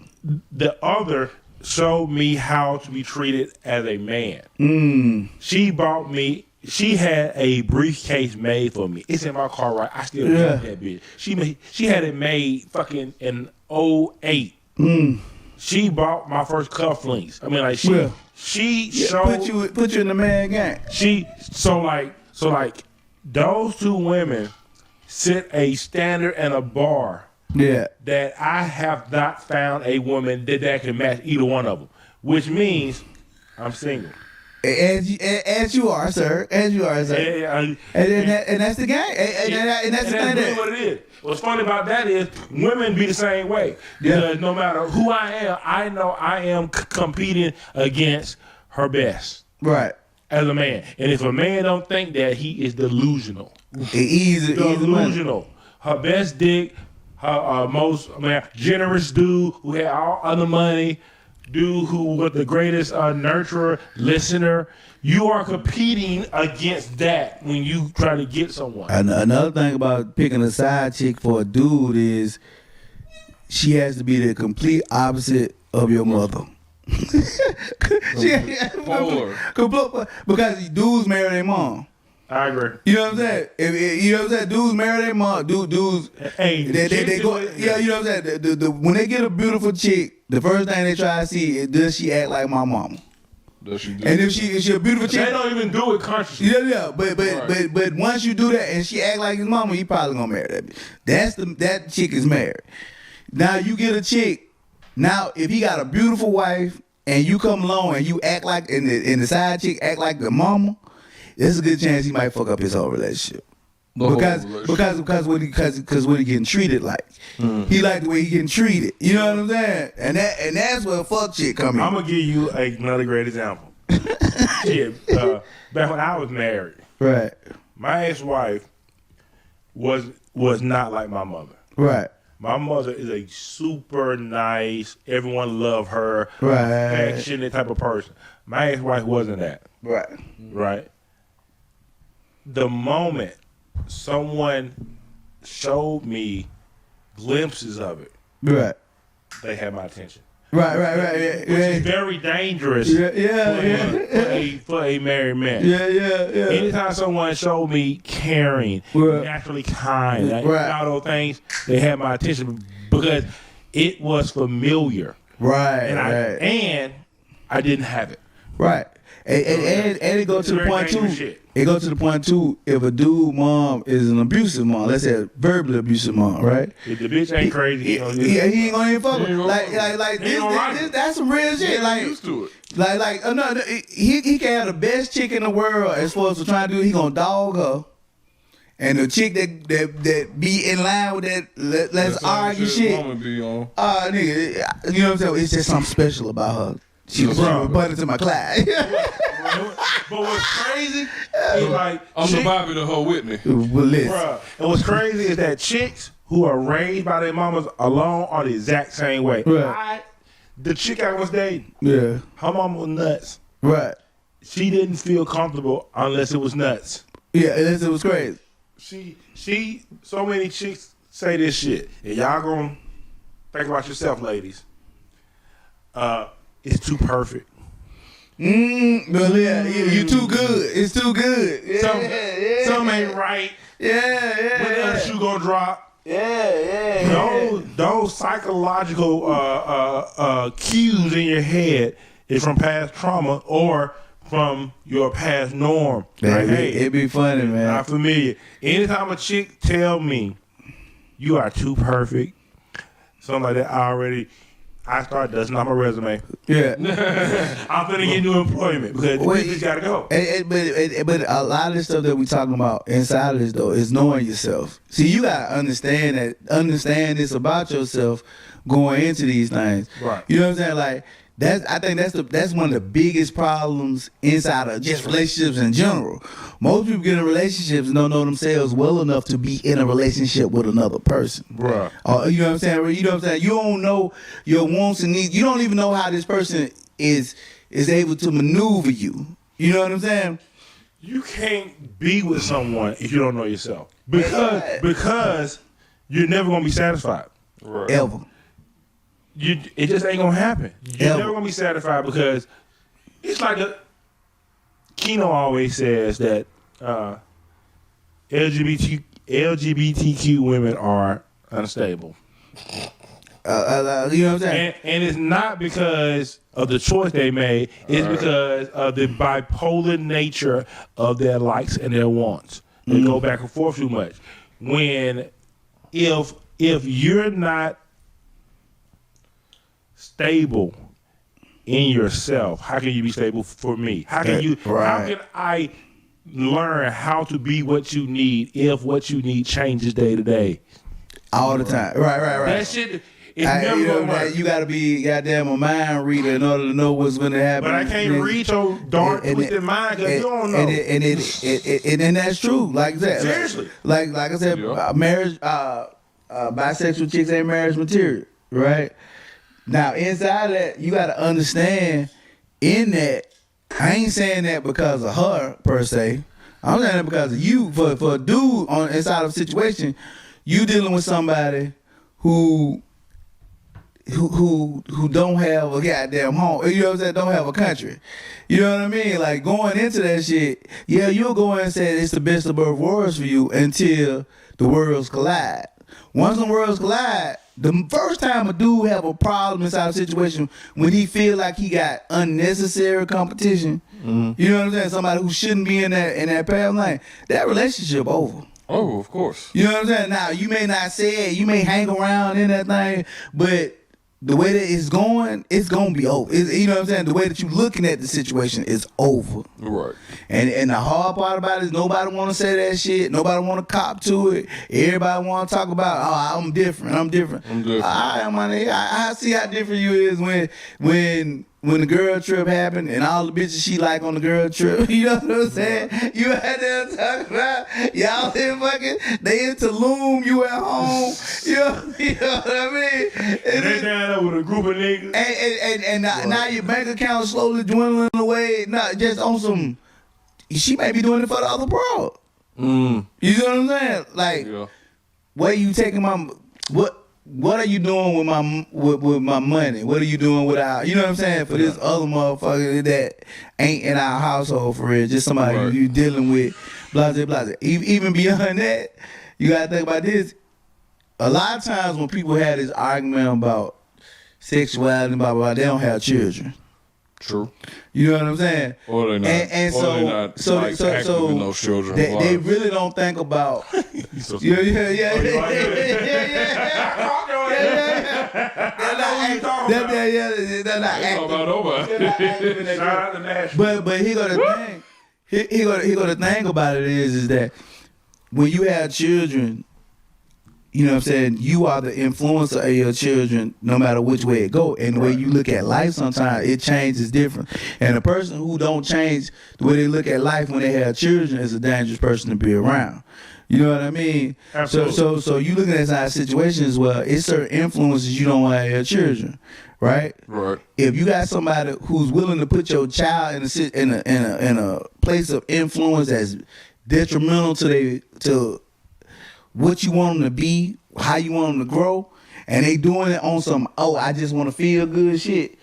[SPEAKER 3] The other showed me how to be treated as a man. She bought me. She had a briefcase made for me. It's in my car, right? I still got that bitch. She had it made fucking in 2008. She bought my first cufflinks. I mean, like she showed
[SPEAKER 1] put you in the man game.
[SPEAKER 3] So like those two women set a standard and a bar that I have not found a woman that can match either one of them. Which means I'm single.
[SPEAKER 1] As you are, sir. As you are, sir. And that's the game. And that's the thing.
[SPEAKER 3] That's what it is. What's funny about that is women be the same way. Because no matter who I am, I know I am competing against her best.
[SPEAKER 1] Right.
[SPEAKER 3] As a man. And if a man don't think that, he is delusional.
[SPEAKER 1] Easy
[SPEAKER 3] delusional. Her best dick, her most generous dude who had all other money, dude who was the greatest nurturer, listener. You are competing against that when you try to get someone.
[SPEAKER 1] Another thing about picking a side chick for a dude is she has to be the complete opposite of your mother. Because dudes marry their mom.
[SPEAKER 3] I agree.
[SPEAKER 1] You know what I'm saying? You know what I'm saying? Dudes marry their mom. Dudes, they go. Yeah, you know what I'm saying? When they get a beautiful chick, the first thing they try to see is, does she act like my mama?
[SPEAKER 2] Does she do?
[SPEAKER 1] And if she a beautiful chick,
[SPEAKER 3] they don't even do it consciously.
[SPEAKER 1] Yeah. But once you do that and she act like his mama, you probably gonna marry that bitch. That chick is married. Now you get a chick. Now if he got a beautiful wife and you come along and you act like and the side chick act like the mama, there's a good chance he might fuck up his whole relationship. Because what he getting treated like. He like the way he getting treated. You know what I'm saying? And that's where fuck shit come in.
[SPEAKER 3] I'm gonna give you another great example. Back when I was married,
[SPEAKER 1] right,
[SPEAKER 3] my ex-wife was not like my mother.
[SPEAKER 1] Right.
[SPEAKER 3] My mother is a super nice, everyone love her,
[SPEAKER 1] right,
[SPEAKER 3] affectionate type of person. My ex-wife wasn't that. Right. The moment someone showed me glimpses of it,
[SPEAKER 1] right,
[SPEAKER 3] they had my attention.
[SPEAKER 1] Right.
[SPEAKER 3] Which is very dangerous. For a married man.
[SPEAKER 1] Yeah.
[SPEAKER 3] Anytime someone showed me caring, naturally kind, all those things, they had my attention because it was familiar.
[SPEAKER 1] Right.
[SPEAKER 3] And I didn't have it.
[SPEAKER 1] Right. And it go to the point too. It go to the point too. If a dude mom is an abusive mom, let's say a verbally abusive mom, right?
[SPEAKER 3] If the bitch ain't crazy, he
[SPEAKER 1] ain't gonna even fuck with. Like this, that's some real shit. Like
[SPEAKER 2] used to it.
[SPEAKER 1] No, he can have the best chick in the world as far as to trying to do. He gonna dog her. And the chick that be in line with that, let's argue shit.
[SPEAKER 2] Nigga,
[SPEAKER 1] you know what I'm saying? It's just something special about her. She was butter to my class.
[SPEAKER 3] But what's crazy is like
[SPEAKER 2] I'm the Bobby to her Whitney.
[SPEAKER 3] Bruh, and what's crazy is that chicks who are raised by their mamas alone are the exact same way.
[SPEAKER 1] Right.
[SPEAKER 3] The chick I was dating,
[SPEAKER 1] Yeah.
[SPEAKER 3] her mama was nuts.
[SPEAKER 1] Right.
[SPEAKER 3] She didn't feel comfortable unless it was nuts.
[SPEAKER 1] Yeah, unless it was crazy.
[SPEAKER 3] So many chicks say this shit, and y'all gonna think about yourself, ladies. It's too perfect.
[SPEAKER 1] But yeah, you too good. It's too good. Yeah,
[SPEAKER 3] Some ain't right.
[SPEAKER 1] Yeah.
[SPEAKER 3] When else you gonna drop?
[SPEAKER 1] Yeah.
[SPEAKER 3] Those psychological cues in your head is from past trauma or from your past norm. Like, hey,
[SPEAKER 1] it be funny, man.
[SPEAKER 3] Not familiar. Anytime a chick tell me you are too perfect, something like that, I start dusting on my resume.
[SPEAKER 1] Yeah.
[SPEAKER 3] I'm finna get new employment because we just gotta go.
[SPEAKER 1] But a lot of the stuff that we talking about inside of this though is knowing yourself. See, you gotta understand this about yourself going into these things.
[SPEAKER 3] Right.
[SPEAKER 1] You know what I'm saying? Like I think that's one of the biggest problems inside of just relationships in general. Most people get in relationships and don't know themselves well enough to be in a relationship with another person.
[SPEAKER 3] Right.
[SPEAKER 1] You know what I'm saying? You know what I'm saying? You don't know your wants and needs. You don't even know how this person is able to maneuver you. You know what I'm saying?
[SPEAKER 3] You can't be with someone if you don't know yourself because you're never gonna be satisfied.
[SPEAKER 2] Right.
[SPEAKER 1] Ever.
[SPEAKER 3] It just ain't gonna happen. You're
[SPEAKER 1] Ever.
[SPEAKER 3] never gonna be satisfied because it's like Keno always says that LGBTQ women are unstable.
[SPEAKER 1] You know what I'm saying?
[SPEAKER 3] And it's not because of the choice they made. It's because of the bipolar nature of their likes and their wants. They go back and forth too much. If you're not stable in yourself, how can you be stable for me? How can I learn how to be what you need if what you need changes day to day?
[SPEAKER 1] All the time. Right.
[SPEAKER 3] That shit is never gonna work.
[SPEAKER 1] You gotta be goddamn a mind reader in order to know what's gonna happen.
[SPEAKER 3] But I can't read your dark twisted mind because you don't know.
[SPEAKER 1] And that's true. Like that.
[SPEAKER 3] Seriously.
[SPEAKER 1] Like I said, marriage bisexual chicks ain't marriage material, right? Now, inside of that, you got to understand in that, I ain't saying that because of her, per se. I'm saying that because of you. For a dude inside of a situation, you dealing with somebody who don't have a goddamn home. You know what I'm saying? Don't have a country. You know what I mean? Like, going into that shit, yeah, you'll go in and say it's the best of both worlds for you until the worlds collide. Once the worlds collide, the first time a dude have a problem inside a situation when he feel like he got unnecessary competition, you know what I'm saying? Somebody who shouldn't be in that path lane, that relationship over.
[SPEAKER 2] Oh, of course.
[SPEAKER 1] You know what I'm saying? Now, you may not say it, you may hang around in that thing, but the way that it's going to be over. You know what I'm saying? The way that you looking at the situation is over.
[SPEAKER 2] Right.
[SPEAKER 1] And the hard part about it is nobody want to say that shit. Nobody want to cop to it. Everybody want to talk about, oh, I'm different. All right, money. I see how different you is when the girl trip happened and all the bitches she like on the girl trip. You know what I'm saying? You out there talking about y'all in fucking, they in Tulum, you at home. You know what I mean?
[SPEAKER 3] And they down there with a group of niggas.
[SPEAKER 1] And now your bank account is slowly dwindling away. Not just on some, she may be doing it for the other bro. You know what I'm saying? Like, where you taking my, what are you doing with my money? What are you doing with our, you know what I'm saying? For this other motherfucker that ain't in our household for real, just somebody you dealing with, blase. Even beyond that, you gotta think about this. A lot of times when people have this argument about sexuality, blah, blah, blah, they don't have children.
[SPEAKER 2] True.
[SPEAKER 1] You know what I'm saying?
[SPEAKER 2] Or they not.
[SPEAKER 1] And
[SPEAKER 2] or they not active in those children's lives.
[SPEAKER 1] They really don't think about. Yeah. They're not active. But he got to think. He got to think about it is that when you have children, you know what I'm saying, you are the influencer of your children no matter which way it go. And the way you look at life sometimes, it changes different. And a person who don't change the way they look at life when they have children is a dangerous person to be around. You know what I mean?
[SPEAKER 3] Absolutely.
[SPEAKER 1] So you looking at that situation as well, it's certain influences you don't want to have your children. Right. If you got somebody who's willing to put your child in a place of influence that's detrimental to what you want them to be, how you want them to grow, and they doing it on some I just want to feel good shit,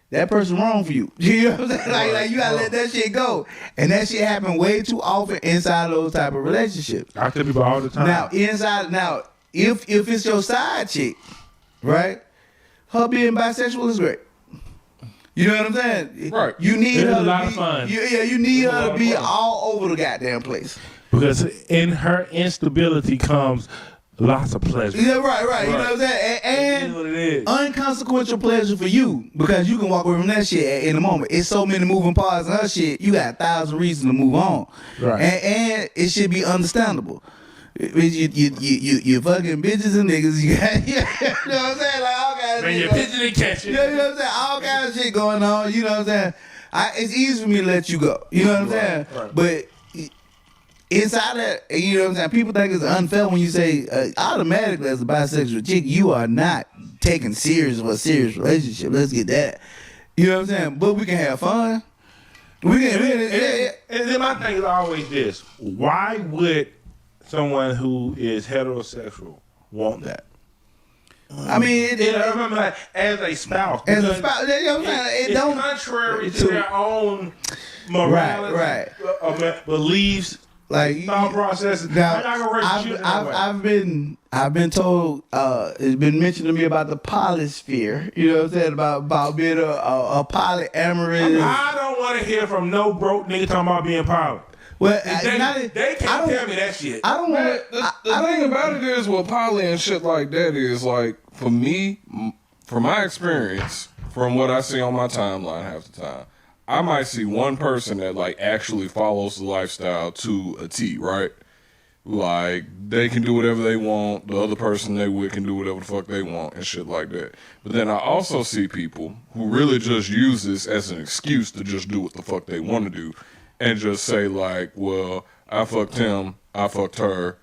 [SPEAKER 1] that person wrong for you. You know what I'm saying? Like you gotta let that shit go, and that shit happen way too often inside those type of relationships.
[SPEAKER 3] I tell people all the time.
[SPEAKER 1] Now if it's your side chick, right? Her being bisexual is great. You know what I'm saying?
[SPEAKER 2] Right.
[SPEAKER 1] You need her
[SPEAKER 3] a
[SPEAKER 1] to
[SPEAKER 3] lot
[SPEAKER 1] be,
[SPEAKER 3] of fun.
[SPEAKER 1] You need her to be all over the goddamn place.
[SPEAKER 3] Because in her instability comes lots of pleasure.
[SPEAKER 1] Yeah, right. You know what I'm saying? And
[SPEAKER 3] what it is.
[SPEAKER 1] Unconsequential pleasure for you, because you can walk away from that shit in a moment. It's so many moving parts in her shit. You got 1,000 reasons to move on.
[SPEAKER 3] Right.
[SPEAKER 1] And it should be understandable. You fucking bitches and niggas. You got, you know what I'm saying? Like all kinds of
[SPEAKER 3] Man,
[SPEAKER 1] shit.
[SPEAKER 3] you're pitching and catching.
[SPEAKER 1] You know what I'm saying? All kinds of shit going on. You know what I'm saying? It's easy for me to let you go. You know what I'm saying?
[SPEAKER 3] Right.
[SPEAKER 1] But inside that, you know what I'm saying? People think it's unfair when you say automatically as a bisexual chick, you are not taken serious of a serious relationship. Let's get that. You know what I'm saying? But we can have fun. We can.
[SPEAKER 3] And then my thing is always this: why would someone who is heterosexual want that?
[SPEAKER 1] I mean,
[SPEAKER 3] I remember, like, as a spouse.
[SPEAKER 1] As a spouse, you know what I'm saying?
[SPEAKER 3] It's contrary to their own morality,
[SPEAKER 1] right.
[SPEAKER 3] beliefs,
[SPEAKER 1] like
[SPEAKER 3] thought processes.
[SPEAKER 1] Now, I've been told, it's been mentioned to me about the polysphere. You know what I'm saying? About being a polyamorous.
[SPEAKER 3] I don't want to hear from no broke nigga talking about being poly.
[SPEAKER 1] Well,
[SPEAKER 3] they can't tell me that shit.
[SPEAKER 1] I don't want.
[SPEAKER 2] The thing about it is, with poly and shit like that is, like, for me, from my experience, from what I see on my timeline half the time, I might see one person that, like, actually follows the lifestyle to a T, right? Like, they can do whatever they want. The other person they with can do whatever the fuck they want and shit like that. But then I also see people who really just use this as an excuse to just do what the fuck they want to do. And just say, like, well, I fucked him, I fucked her,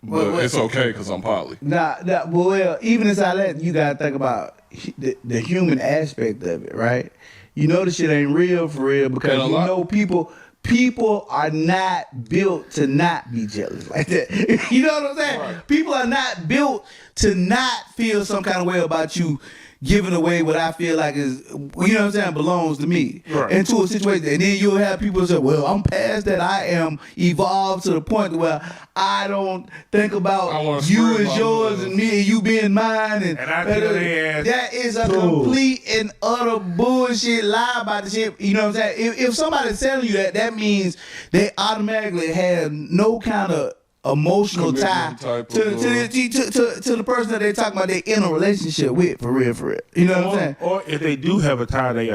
[SPEAKER 2] but it's okay because I'm poly.
[SPEAKER 1] Well, even inside that, you gotta think about the human aspect of it, right? You know the shit ain't real for real, because you know people are not built to not be jealous like that. You know what I'm saying? Right. People are not built to not feel some kind of way about you giving away what I feel like is, you know what I'm saying, belongs to me.
[SPEAKER 3] Right.
[SPEAKER 1] Into a situation. And then you'll have people say, well, I'm past that. I am evolved to the point where I don't think about you as yours and me and you being mine. And
[SPEAKER 3] I tell you,
[SPEAKER 1] that is a complete and utter bullshit lie about the shit. You know what I'm saying? If somebody's telling you that, that means they automatically have no kind of emotional tie to the person that they talking about they in a relationship with, for real. You know what I'm saying?
[SPEAKER 3] Or if they do have a tie, they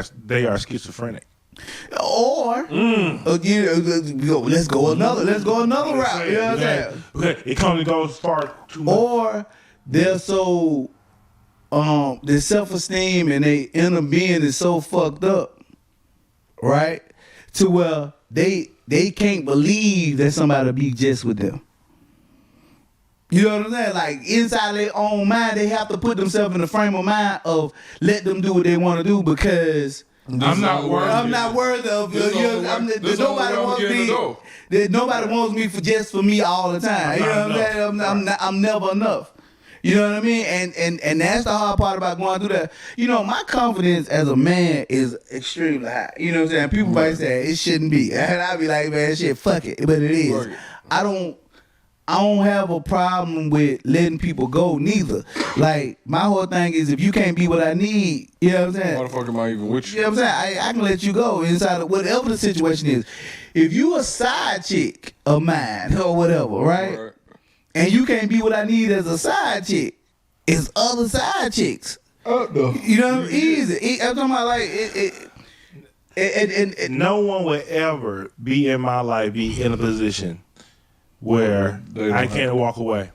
[SPEAKER 3] are schizophrenic.
[SPEAKER 1] Or let's go another route. You know what I'm saying?
[SPEAKER 3] It comes and goes far too much.
[SPEAKER 1] Or they're so their self-esteem and their inner being is so fucked up, right? To where they can't believe that somebody be just with them. You know what I'm saying? Like, inside their own mind, they have to put themselves in the frame of mind of let them do what they want to do, because
[SPEAKER 3] I'm not
[SPEAKER 1] worthy of nobody wants me for me all the time. You know what I'm saying? I'm never enough. You know what I mean? And that's the hard part about going through that. You know, my confidence as a man is extremely high. You know what I'm saying? People might say it shouldn't be, and I be like, man, shit, fuck it, but it is. I don't have a problem with letting people go neither. Like, my whole thing is, if you can't be what I need, you know what I'm saying?
[SPEAKER 2] Motherfucker, am I even with you?
[SPEAKER 1] You know what I'm saying? I can let you go inside of whatever the situation is. If you a side chick of mine or whatever, right? And you can't be what I need as a side chick, it's other side chicks. You know, easy. I'm talking about like
[SPEAKER 3] no one will ever be in my life be in a position where I can't walk away.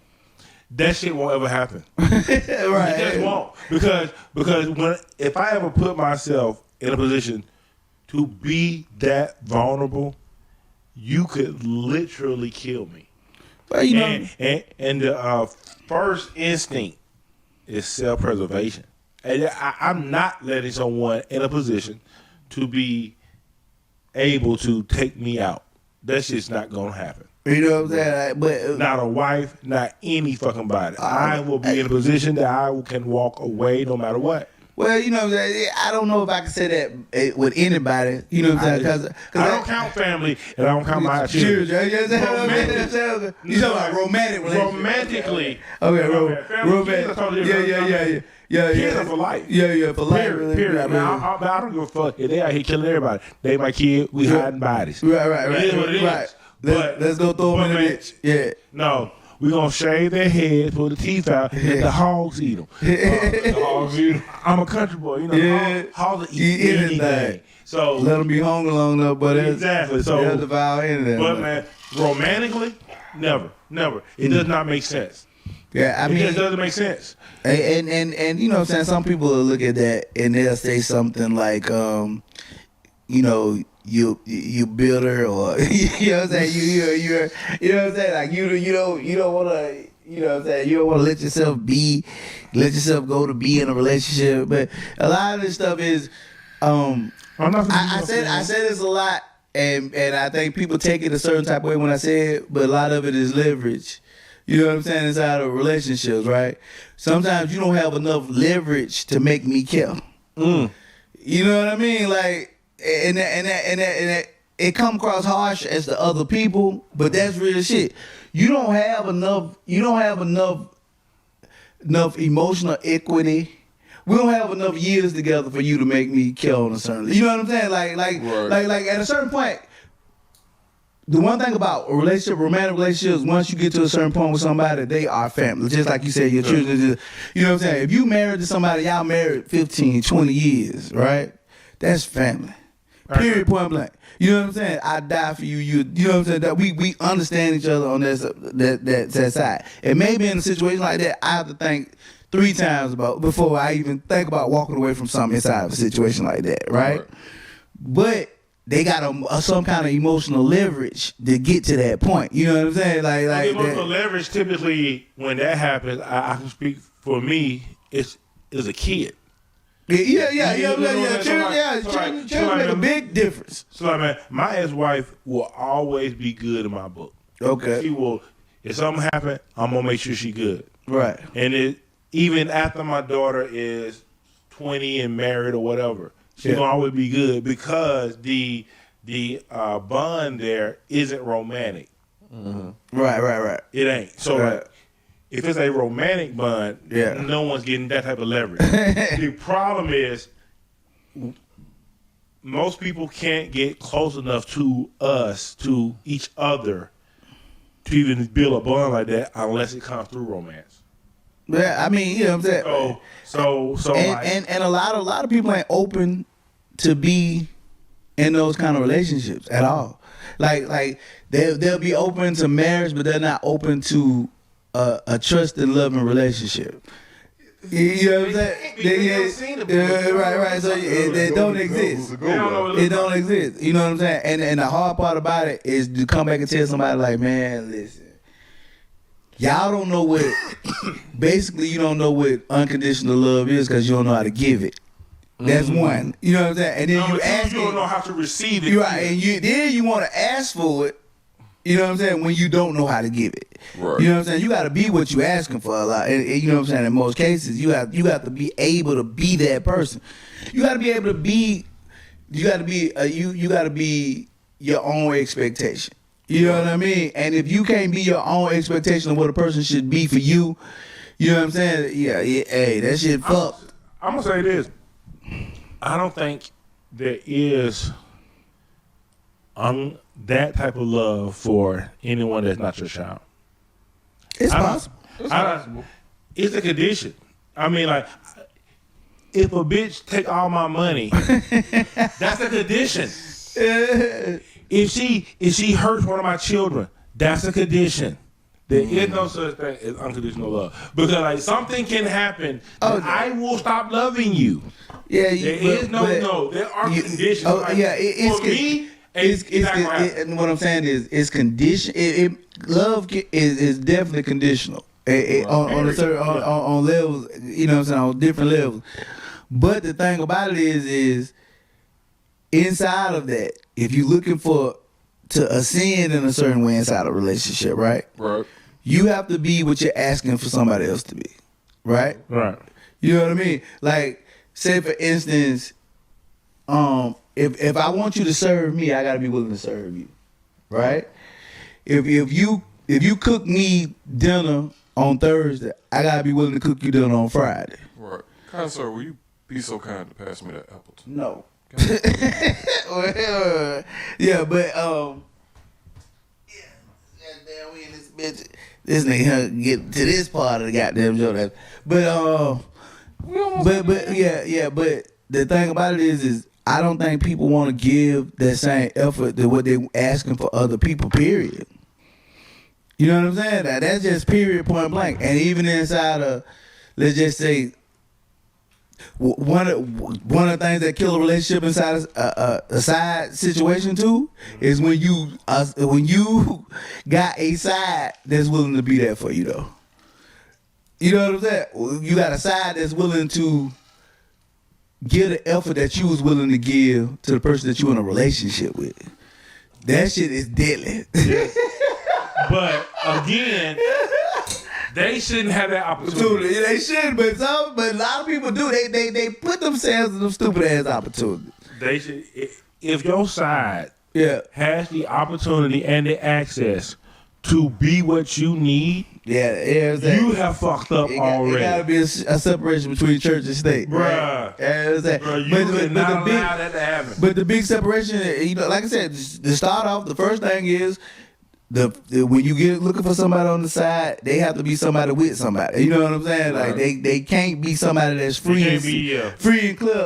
[SPEAKER 3] that shit won't ever happen.
[SPEAKER 1] Right.
[SPEAKER 3] It just won't. Because if I ever put myself in a position to be that vulnerable, you could literally kill me.
[SPEAKER 1] Well, you know,
[SPEAKER 3] And the first instinct is self-preservation. And I'm not letting someone in a position to be able to take me out. That shit's not gonna happen.
[SPEAKER 1] you know what I'm saying? But
[SPEAKER 3] Not a wife, not any fucking body. I will be in a position that I can walk away no matter what.
[SPEAKER 1] well, you know, I don't know if I can say that with anybody. You know what I'm saying? Because
[SPEAKER 3] I don't count family and I don't count my children.
[SPEAKER 1] You talking about romantic relationships?
[SPEAKER 3] Romantically.
[SPEAKER 1] Okay,
[SPEAKER 3] romantic.
[SPEAKER 1] Yeah,
[SPEAKER 3] Kids are for life.
[SPEAKER 1] Yeah, for life.
[SPEAKER 3] Period. I mean, I don't give a fuck. If they out here killing everybody, they my kid. We hiding bodies.
[SPEAKER 1] Right.
[SPEAKER 3] It is what it is.
[SPEAKER 1] Right.
[SPEAKER 3] But
[SPEAKER 1] Let's go throw them in the ditch. Yeah.
[SPEAKER 3] No, we gonna shave their heads, pull the teeth out, and let the hogs eat them. The hogs eat 'em. I'm a country boy, you know.
[SPEAKER 1] Yeah.
[SPEAKER 3] Hogs
[SPEAKER 1] Eat
[SPEAKER 3] eat
[SPEAKER 1] anything.
[SPEAKER 3] anything. So
[SPEAKER 1] Let them be hungry long enough, but
[SPEAKER 3] exactly. So
[SPEAKER 1] they'll devour anything.
[SPEAKER 3] but man, romantically, never. It does not make sense.
[SPEAKER 1] Yeah, I
[SPEAKER 3] It
[SPEAKER 1] mean,
[SPEAKER 3] just doesn't make sense.
[SPEAKER 1] and you know what I'm saying, some people will look at that and they'll say something like, you know, you builder, or you know what I'm saying, you're you know what I'm saying, like you don't want to, you know what I'm saying, you don't want to let yourself go to be in a relationship. But a lot of this stuff is I said this a lot, and I think people take it a certain type of way when I say it, but a lot of it is leverage. You know what I'm saying? Inside of relationships, right? Sometimes you don't have enough leverage to make me care. You know what I mean? Like, and that it come across harsh as to other people, but that's real shit. You don't have enough emotional equity. We don't have enough years together for you to make me kill on a certain. You know what I'm saying? Like at a certain point. The one thing about a relationship, romantic relationships, once you get to a certain point with somebody, they are family. Just like you said, your children. You know what I'm saying? If you married to somebody, y'all married 15, 20 years, right? That's family. Period, point blank. You know what I'm saying? I die for you. You know what I'm saying? That we understand each other on that side. And maybe in a situation like that, I have to think 3 times before I even think about walking away from something inside of a situation like that, right? But they got some kind of emotional leverage to get to that point. You know what I'm saying? Like
[SPEAKER 3] emotional leverage. Typically, when that happens, I can speak for me. Is a kid.
[SPEAKER 1] Yeah. Children make a big difference.
[SPEAKER 3] So, like, man, my ex-wife will always be good in my book.
[SPEAKER 1] Okay.
[SPEAKER 3] She will. If something happen, I'm gonna make sure she good.
[SPEAKER 1] Right.
[SPEAKER 3] And even after my daughter is 20 and married or whatever, she's gonna always be good because the bond there isn't romantic.
[SPEAKER 1] Mm-hmm. Right.
[SPEAKER 3] It ain't. So like, if it's a romantic bond, no one's getting that type of leverage. The problem is most people can't get close enough to each other, to even build a bond like that unless it comes through romance.
[SPEAKER 1] Yeah, I mean, you know what I'm saying.
[SPEAKER 3] So
[SPEAKER 1] and a lot of people ain't open to be in those kind of relationships at all. Like they'll be open to marriage, but they're not open to a trust and loving relationship. You know what I'm saying? Right. So they don't exist. It don't exist. You know what I'm saying? And the hard part about it is to come back and tell somebody like, man, listen, y'all don't know what. Basically, you don't know what unconditional love is because you don't know how to give it. That's one. You know what I'm saying? And then you
[SPEAKER 3] don't know how to receive it.
[SPEAKER 1] Right, and then you want to ask for it. You know what I'm saying? When you don't know how to give it.
[SPEAKER 2] Right.
[SPEAKER 1] You know what I'm saying? You got to be what you asking for a lot. And you know what I'm saying? In most cases, you have to be able to be that person. You got to be able to be. You got to be. You got to be your own expectation. You know what I mean? And if you can't be your own expectation of what a person should be for you, you know what I'm saying? Yeah. Hey, that shit fucked.
[SPEAKER 3] I'm gonna say this. I don't think there is that type of love for anyone that's not your child.
[SPEAKER 1] It's possible.
[SPEAKER 3] It's a condition. I mean, like, if a bitch take all my money, that's a condition. If she hurts one of my children, that's a condition. There is no such thing as unconditional love because like something can happen. And I will stop loving you.
[SPEAKER 1] Yeah,
[SPEAKER 3] there are conditions.
[SPEAKER 1] For
[SPEAKER 3] me.
[SPEAKER 1] And what I'm saying is, it's condition. Love is definitely conditional on a certain on levels. You know what I'm saying, on different levels. But the thing about it is inside of that, if you're looking to ascend in a certain way inside a relationship, right?
[SPEAKER 2] Right.
[SPEAKER 1] You have to be what you're asking for somebody else to be, right?
[SPEAKER 3] Right.
[SPEAKER 1] You know what I mean? Like, say for instance, if I want you to serve me, I gotta be willing to serve you, right? If you cook me dinner on Thursday, I gotta be willing to cook you dinner on Friday.
[SPEAKER 2] Right. Kind sir, will you be so kind to pass me that Appleton?
[SPEAKER 1] No. Well, yeah, but goddamn, we in this bitch. This nigga get to this part of the goddamn show. But the thing about it is I don't think people want to give that same effort to what they asking for other people. Period. You know what I'm saying? That's just period, point blank. And even inside of, let's just say, one of the things that kill a relationship inside a side situation too is when you got a side that's willing to be there for you though. You know what I'm saying? You got a side that's willing to give the effort that you was willing to give to the person that you in a relationship with. That shit is deadly.
[SPEAKER 3] Yeah. But again, they shouldn't have that opportunity.
[SPEAKER 1] They shouldn't, but a lot of people do. They put themselves in them stupid ass opportunities.
[SPEAKER 3] They should. If your side has the opportunity and the access to be what you need, you have fucked up already. It gotta be a separation between church and state,
[SPEAKER 1] bruh.
[SPEAKER 3] Bruh, you cannot allow that to happen.
[SPEAKER 1] But the big separation, like I said, to start off, the first thing is when you get looking for somebody on the side, they have to be somebody with somebody. You know what I'm saying? Like they can't be somebody that's free and clear.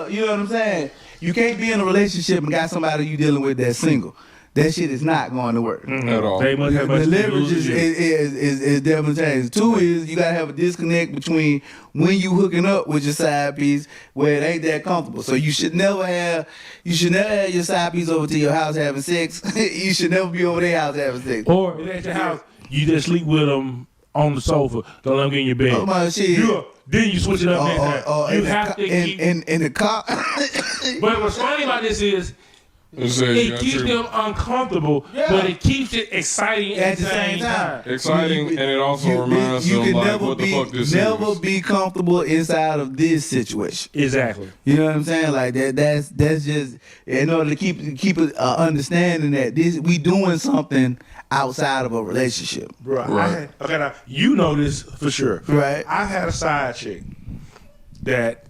[SPEAKER 1] You know what I'm saying? You can't be in a relationship and got somebody you dealing with that's single. That shit is not going to work
[SPEAKER 2] at all.
[SPEAKER 3] They must have
[SPEAKER 1] the leverage is definitely changed. Two is you gotta have a disconnect between when you hooking up with your side piece where it ain't that comfortable. So you should never have your side piece over to your house having sex. You should never be over their house having sex.
[SPEAKER 3] Or if at your house, you just sleep with them on the sofa. Don't let them get in your bed.
[SPEAKER 1] Oh my shit.
[SPEAKER 3] Then you switch it up next time. You have to keep
[SPEAKER 1] in the car.
[SPEAKER 3] But what's funny about this is it keeps them uncomfortable, but it keeps it exciting at the same time.
[SPEAKER 2] Exciting, and it also reminds them like, what the fuck this is.
[SPEAKER 1] Never be comfortable inside of this situation.
[SPEAKER 3] Exactly.
[SPEAKER 1] You know what I'm saying? Like that's just in order to keep understanding that we doing something outside of a relationship.
[SPEAKER 3] Right. Now you know this for sure.
[SPEAKER 1] Right.
[SPEAKER 3] I've had a side chick that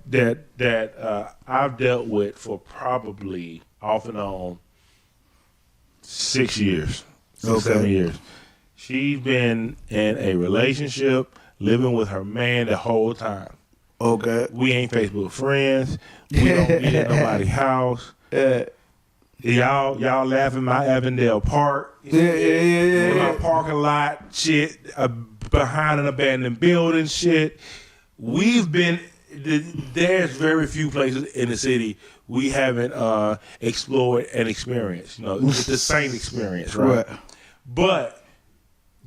[SPEAKER 3] I've dealt with for probably off and on 6 years, 7 years. She's been in a relationship, living with her man the whole time.
[SPEAKER 1] Okay.
[SPEAKER 3] We ain't Facebook friends. We don't meet at nobody's house. Y'all laughing my Avondale Park. In my parking lot shit, behind an abandoned building shit. We've been, there's very few places in the city we haven't explored and experienced. You know, it's the same experience, right? But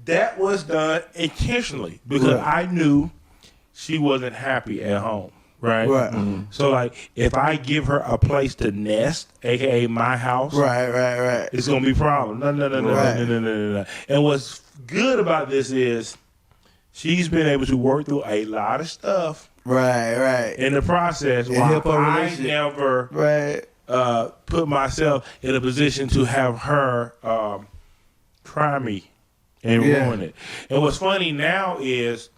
[SPEAKER 3] that was done intentionally because I knew she wasn't happy at home, right?
[SPEAKER 1] Mm-hmm.
[SPEAKER 3] So, like, if I give her a place to nest, aka my house,
[SPEAKER 1] right,
[SPEAKER 3] it's gonna be a problem. No. And what's good about this is she's been able to work through a lot of stuff.
[SPEAKER 1] Right.
[SPEAKER 3] In the process, while I never put myself in a position to have her try me and ruin it. And what's funny now is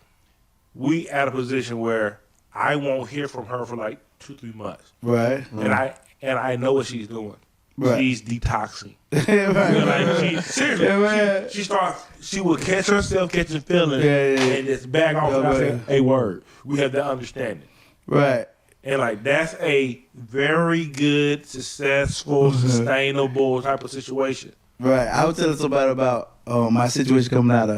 [SPEAKER 3] we at a position where I won't hear from her for like 2-3 months.
[SPEAKER 1] Right.
[SPEAKER 3] And I know what she's doing.
[SPEAKER 1] Right.
[SPEAKER 3] She's detoxing. She will catch herself catching feelings and just back off and I say, hey, word. We have that understanding.
[SPEAKER 1] Right.
[SPEAKER 3] And like that's a very good, successful, sustainable type of situation.
[SPEAKER 1] Right. I was telling somebody about my situation coming out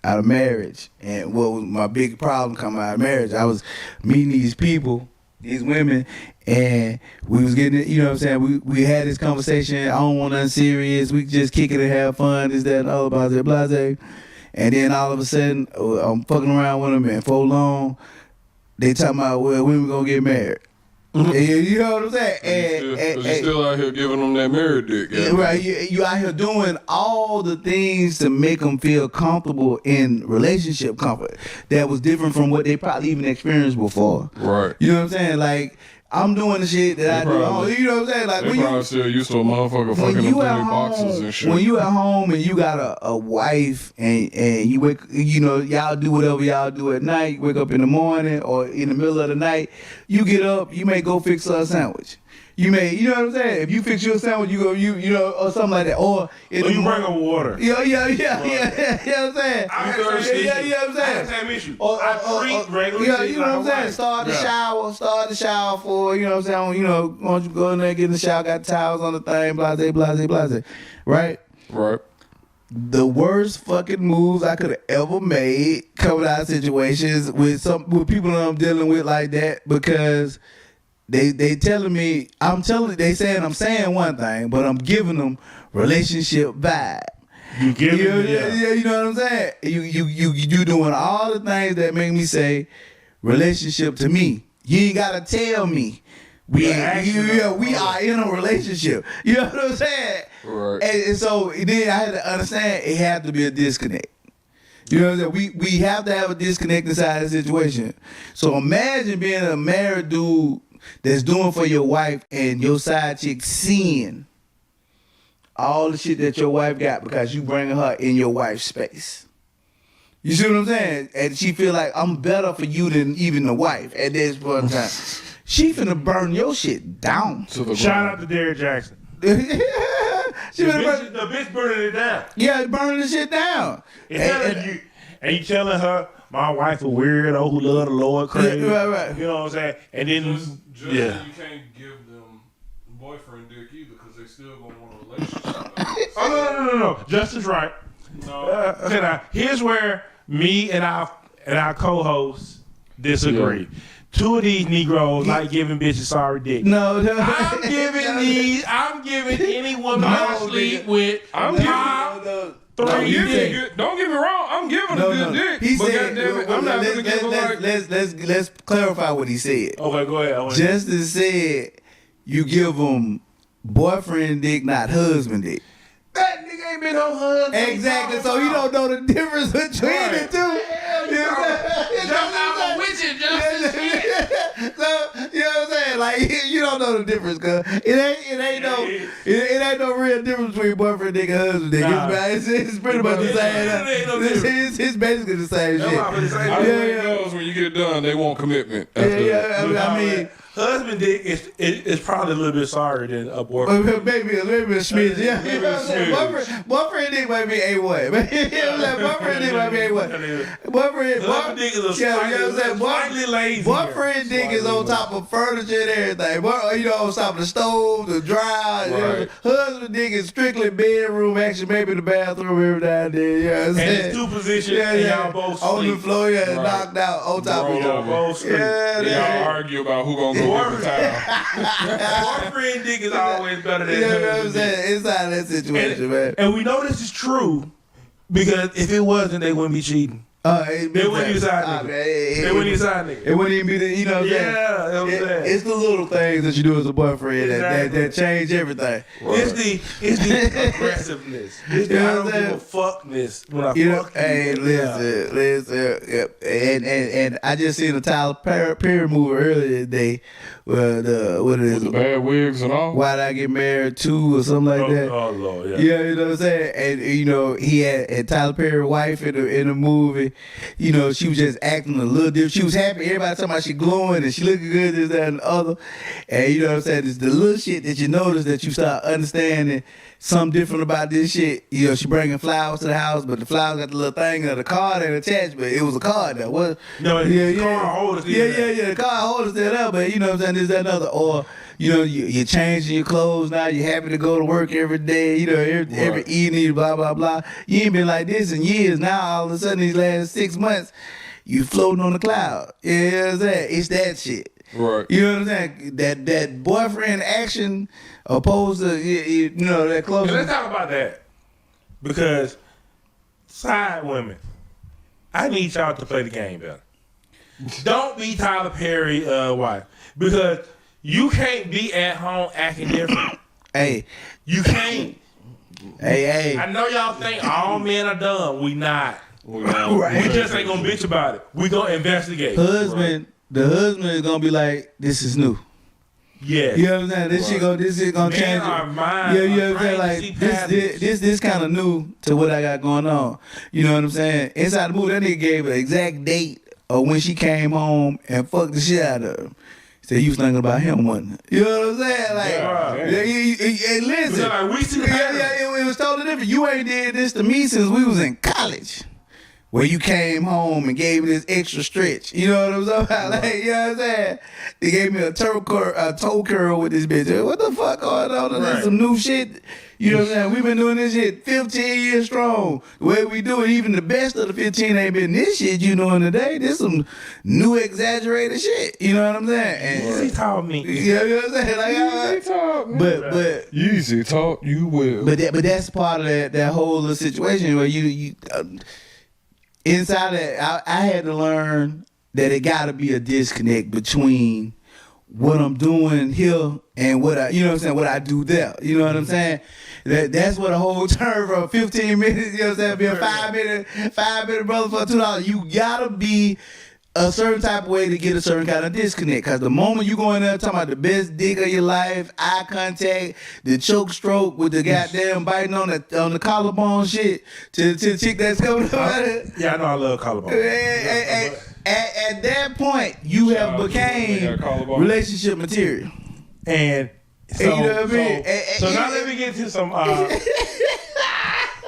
[SPEAKER 1] out of marriage. And what was my big problem coming out of marriage? I was meeting these people, these women, and we was getting, you know what I'm saying? We had this conversation. I don't want nothing serious. We just kick it and have fun. This, that, and all, blase, blase. And then all of a sudden, I'm fucking around with them, and for long, they talking about, well, when we gonna get married? You know what I'm saying?
[SPEAKER 2] And you still out here giving them that married dick.
[SPEAKER 1] Right, you out here doing all the things to make them feel comfortable in relationship comfort that was different from what they probably even experienced before.
[SPEAKER 2] Right.
[SPEAKER 1] You know what I'm saying? Like, I'm doing the shit that I do. You know what I'm saying? Like,
[SPEAKER 2] they probably still used to a motherfucker fucking them boxes and shit.
[SPEAKER 1] When you at home and you got a wife and you wake, you know, y'all do whatever y'all do at night. You wake up in the morning or in the middle of the night. You get up, you may go fix her a sandwich. You may, you know what I'm saying? If you fix your sandwich, you go, you know, or something like that. Or
[SPEAKER 3] you bring her water.
[SPEAKER 1] Yeah. You know what I'm saying?
[SPEAKER 3] I'm thirsty.
[SPEAKER 1] Yeah, you know what I'm saying?
[SPEAKER 3] I have the same issue.
[SPEAKER 1] I treat regular. Yeah, you know what I'm saying? Start the shower for, you know what I'm saying? You know, why don't you go in there, get in the shower, got towels on the thing, blase, blase, blase. Right?
[SPEAKER 2] Right.
[SPEAKER 1] The worst fucking moves I could have ever made coming out of situations with people that I'm dealing with like that, because they telling me, they saying I'm saying one thing, but I'm giving them relationship vibe.
[SPEAKER 3] You give it,
[SPEAKER 1] yeah, you know what I'm saying? You doing all the things that make me say relationship to me. You ain't gotta tell me we are in a relationship. You know what I'm saying?
[SPEAKER 2] Right.
[SPEAKER 1] And so then I had to understand it had to be a disconnect. You know what I'm saying? We have to have a disconnect inside the situation. So imagine being a married dude that's doing for your wife and your side chick seeing all the shit that your wife got because you bringing her in your wife's space. You see what I'm saying? And she feel like I'm better for you than even the wife at this point in time. She finna burn your shit down.
[SPEAKER 3] Shout out to Derrick Jackson.
[SPEAKER 1] The
[SPEAKER 3] bitch burning it down.
[SPEAKER 1] Yeah, burning the shit down.
[SPEAKER 3] And you telling her, my wife a weirdo who love the Lord crazy.
[SPEAKER 1] Yeah, right.
[SPEAKER 3] You know what I'm saying? And then
[SPEAKER 2] just you can't give them boyfriend dick either, because they still gonna want a relationship.
[SPEAKER 3] No. Justin's right.
[SPEAKER 2] No.
[SPEAKER 3] Here's where me and our co-hosts disagree. Two of these Negroes like giving bitches sorry dick.
[SPEAKER 1] No.
[SPEAKER 3] I'm giving any woman I sleep with.
[SPEAKER 2] Don't get me wrong. I'm giving a good dick.
[SPEAKER 1] He
[SPEAKER 2] but
[SPEAKER 1] said,
[SPEAKER 2] goddammit, I'm not gonna give her like.
[SPEAKER 1] Let's clarify what he said.
[SPEAKER 3] Okay, go ahead.
[SPEAKER 1] Justice said you give them boyfriend dick, not husband dick.
[SPEAKER 3] That nigga ain't been no husband.
[SPEAKER 1] Exactly. So you don't know the difference between the two.
[SPEAKER 3] I'm with you, Justin.
[SPEAKER 1] So you know what I'm saying? Like, you don't know the difference, cause it ain't no real difference between boyfriend dick and husband dick.
[SPEAKER 3] Nah.
[SPEAKER 1] It's pretty much the same. It's basically the same shit.
[SPEAKER 2] I really knows when you get done, they want commitment.
[SPEAKER 1] I mean,
[SPEAKER 3] husband dick is probably a little bit sorrier than a boyfriend.
[SPEAKER 1] maybe a smidge. Yeah, boyfriend dick might be A1. Boyfriend dick might be A1.
[SPEAKER 3] Boyfriend dick is a slightly lazy.
[SPEAKER 1] Boyfriend dick is on top of furniture and everything. You know, on top of the stove, the dryer.
[SPEAKER 2] Right.
[SPEAKER 1] Husband dick is strictly bedroom action, maybe the bathroom every now and then. You know what I'm saying?
[SPEAKER 3] And it's two positions, and y'all both sleep.
[SPEAKER 1] On the floor, knocked out on top of
[SPEAKER 3] y'all both sleep.
[SPEAKER 2] Y'all argue about who gonna go get the towel.
[SPEAKER 3] Boyfriend dick is always better than
[SPEAKER 1] you know what I'm saying? Inside that situation, man.
[SPEAKER 3] And we know this is true because if it wasn't, they wouldn't be cheating. They wouldn't even side nigga. They wouldn't even side nigga.
[SPEAKER 1] It wouldn't even be the, you know what I'm saying?
[SPEAKER 3] Yeah, that's what I'm saying.
[SPEAKER 1] It's the little things that you do as a boyfriend that change everything.
[SPEAKER 3] It's the aggressiveness. It's the I don't give a fuckness when I fuck you.
[SPEAKER 1] Hey, listen. And I just seen a Tyler Perry movie earlier today. What it is?
[SPEAKER 2] With the bad wigs and all.
[SPEAKER 1] Why'd I Get Married 2 or something like that?
[SPEAKER 3] Oh Lord, yeah.
[SPEAKER 1] Yeah, you know what I'm saying? And you know, he had Tyler Perry's wife in the movie. You know, she was just acting a little different. She was happy. Everybody talking about she glowing and she looking good, this, that, and the other. And you know what I'm saying? It's the little shit that you notice that you start understanding something different about this shit. You know, she bringing flowers to the house, but the flowers got the little thing of the card ain't attached, but it was a card though.
[SPEAKER 3] No, the card holder still there.
[SPEAKER 1] The card holder still there, but you know what I'm saying? This, that, and other. Or You know, you're changing your clothes now. You're happy to go to work every day. You know, every evening, blah blah blah. You ain't been like this in years. Now all of a sudden, these last 6 months, you floating on the cloud. You know what I'm saying? It's that shit.
[SPEAKER 2] Right.
[SPEAKER 1] You know what I'm saying? That boyfriend action opposed to you know that close.
[SPEAKER 3] Let's talk about that because side women, I need y'all to play the game better. Don't be Tyler Perry wife because you can't be at home acting different.
[SPEAKER 1] Hey,
[SPEAKER 3] you can't.
[SPEAKER 1] Hey.
[SPEAKER 3] I know y'all think all men are dumb. We not.
[SPEAKER 1] Right.
[SPEAKER 3] We just ain't gonna bitch about it. We gonna investigate.
[SPEAKER 1] The husband is gonna be like, this is new.
[SPEAKER 3] Yeah.
[SPEAKER 1] You know what I'm saying? This shit gonna change.
[SPEAKER 3] Yeah,
[SPEAKER 1] you know what I'm saying? Like this kind of new to what I got going on. You know what I'm saying? Inside the movie, that nigga gave an exact date of when she came home and fucked the shit out of him. Said he was thinking about him, wasn't it? You know what I'm saying? Like, hey, listen.
[SPEAKER 3] Like, we see
[SPEAKER 1] it was totally different. You ain't did this to me since we was in college. Where you came home and gave me this extra stretch. You know what I'm saying? Like, you know what I'm saying? They gave me a toe curl with this bitch. What the fuck going on? That's some new shit. You know what I'm saying? We've been doing this shit 15 years strong. The way we do it, even the best of the 15 ain't been this shit you doing today. This some new exaggerated shit. You know what I'm saying? And
[SPEAKER 3] easy talk me.
[SPEAKER 1] You know what I'm saying? Like,
[SPEAKER 2] Easy talk, man.
[SPEAKER 1] but
[SPEAKER 2] Easy talk, you will.
[SPEAKER 1] But that's part of that whole little situation where you inside that, I had to learn that it got to be a disconnect between what I'm doing here and what I, you know what I'm saying, what I do there. You know what I'm saying? That's what a whole turn from 15 minutes, you know what I'm saying, be a 5 minute brother for $2. You gotta be a certain type of way to get a certain kind of disconnect. Because the moment you go in there talking about the best dick of your life, eye contact, the choke stroke with the goddamn biting on the collarbone shit to the chick that's coming up.
[SPEAKER 3] Yeah, I know I love collarbone.
[SPEAKER 1] At that point, you have became relationship material.
[SPEAKER 3] And so,
[SPEAKER 1] you know what I mean?
[SPEAKER 3] So now let me get to some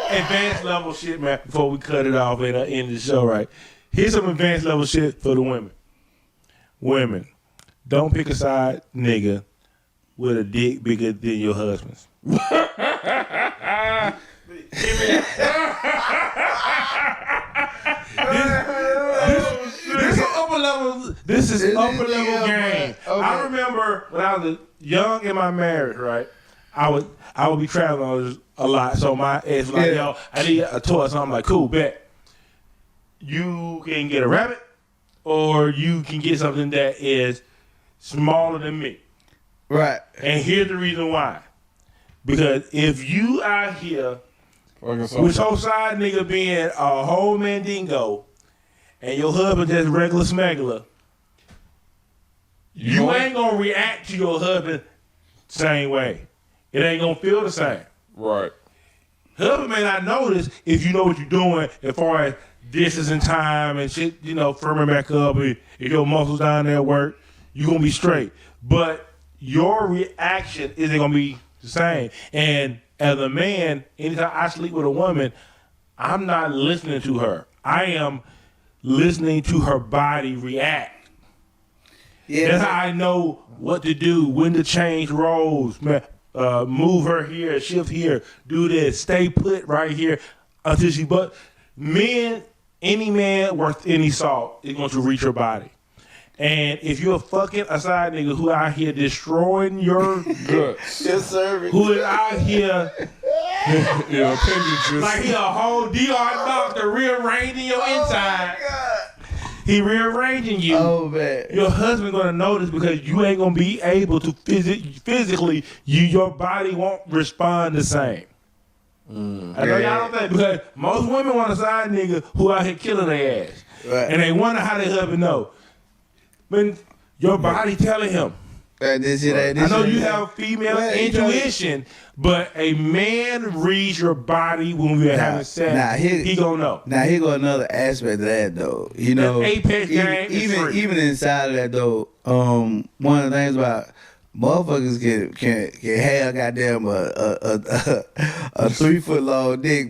[SPEAKER 3] advanced level shit, man, before we cut it off and end the show, right? Here's some advanced level shit for the women. Women, don't pick a side nigga with a dick bigger than your husband's. This is upper level. This is upper level game. Okay. I remember when I was young in my marriage, right? I would be traveling a lot, so my ex was like, "Yo, I need a toy." So I'm like, "Cool, bet." You can get a rabbit, or you can get something that is smaller than me.
[SPEAKER 1] Right.
[SPEAKER 3] And here's the reason why. Because if you out here with your side nigga being a whole mandingo and your husband just regular smuggler, you ain't gonna react to your husband same way. It ain't gonna feel the same.
[SPEAKER 2] Right.
[SPEAKER 3] Husband may not notice if you know what you're doing as far as distance and time and shit, you know, firming back up. If your muscles down there work, you're going to be straight. But your reaction isn't going to be the same. And as a man, anytime I sleep with a woman, I'm not listening to her. I am listening to her body react. Yeah, that's how I know what to do, when to change roles, man. Move her here, shift here, do this, stay put right here until she. But men, any man worth any salt is going to reach your body. And if you're fucking a side nigga who out here destroying your guts, who is out here like he a whole DR doctor rearranging your inside. He rearranging you. Oh man, your husband gonna notice because you ain't gonna be able to physically. Your body won't respond the same. I know y'all don't think because most women want a side nigga who out here killing their ass, right. And they wonder how their husband know. But your body telling him. I know you have female intuition, but a man reads your body when we're having sex. He gonna know.
[SPEAKER 1] Now here go another aspect of that though. You know,
[SPEAKER 3] Apex game
[SPEAKER 1] even inside of that though, one of the things about motherfuckers can have goddamn a 3 foot long dick,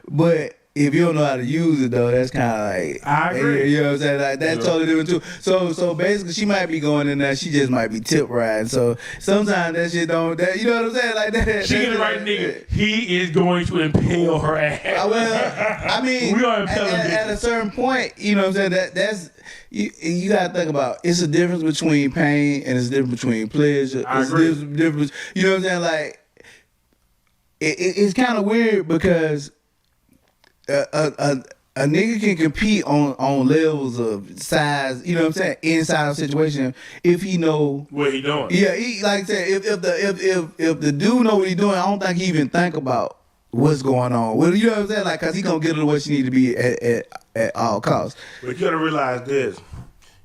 [SPEAKER 1] but if you don't know how to use it though, that's kind of like
[SPEAKER 3] I agree.
[SPEAKER 1] You know what I'm saying? Like that's totally different too. So basically, she might be going in there. She just might be tip riding. So sometimes that shit don't. You know what I'm saying? Like that.
[SPEAKER 3] She get the right nigga. He is going to impale her ass.
[SPEAKER 1] Well, I mean,
[SPEAKER 3] we are impaling
[SPEAKER 1] at a certain point, you know what I'm saying? That's you gotta think about. It's a difference between pain and it's a difference between pleasure.
[SPEAKER 3] I
[SPEAKER 1] It's
[SPEAKER 3] agree.
[SPEAKER 1] a difference. You know what I'm saying? Like it's kind of weird because. A nigga can compete on levels of size, you know what I'm saying, inside a situation if he know
[SPEAKER 3] What he doing?
[SPEAKER 1] Yeah, he like I said, if the dude know what he doing, I don't think he even think about what's going on. Well, you know what I'm saying, like, cause he gonna get her what she need to be at all costs.
[SPEAKER 3] But you gotta realize this.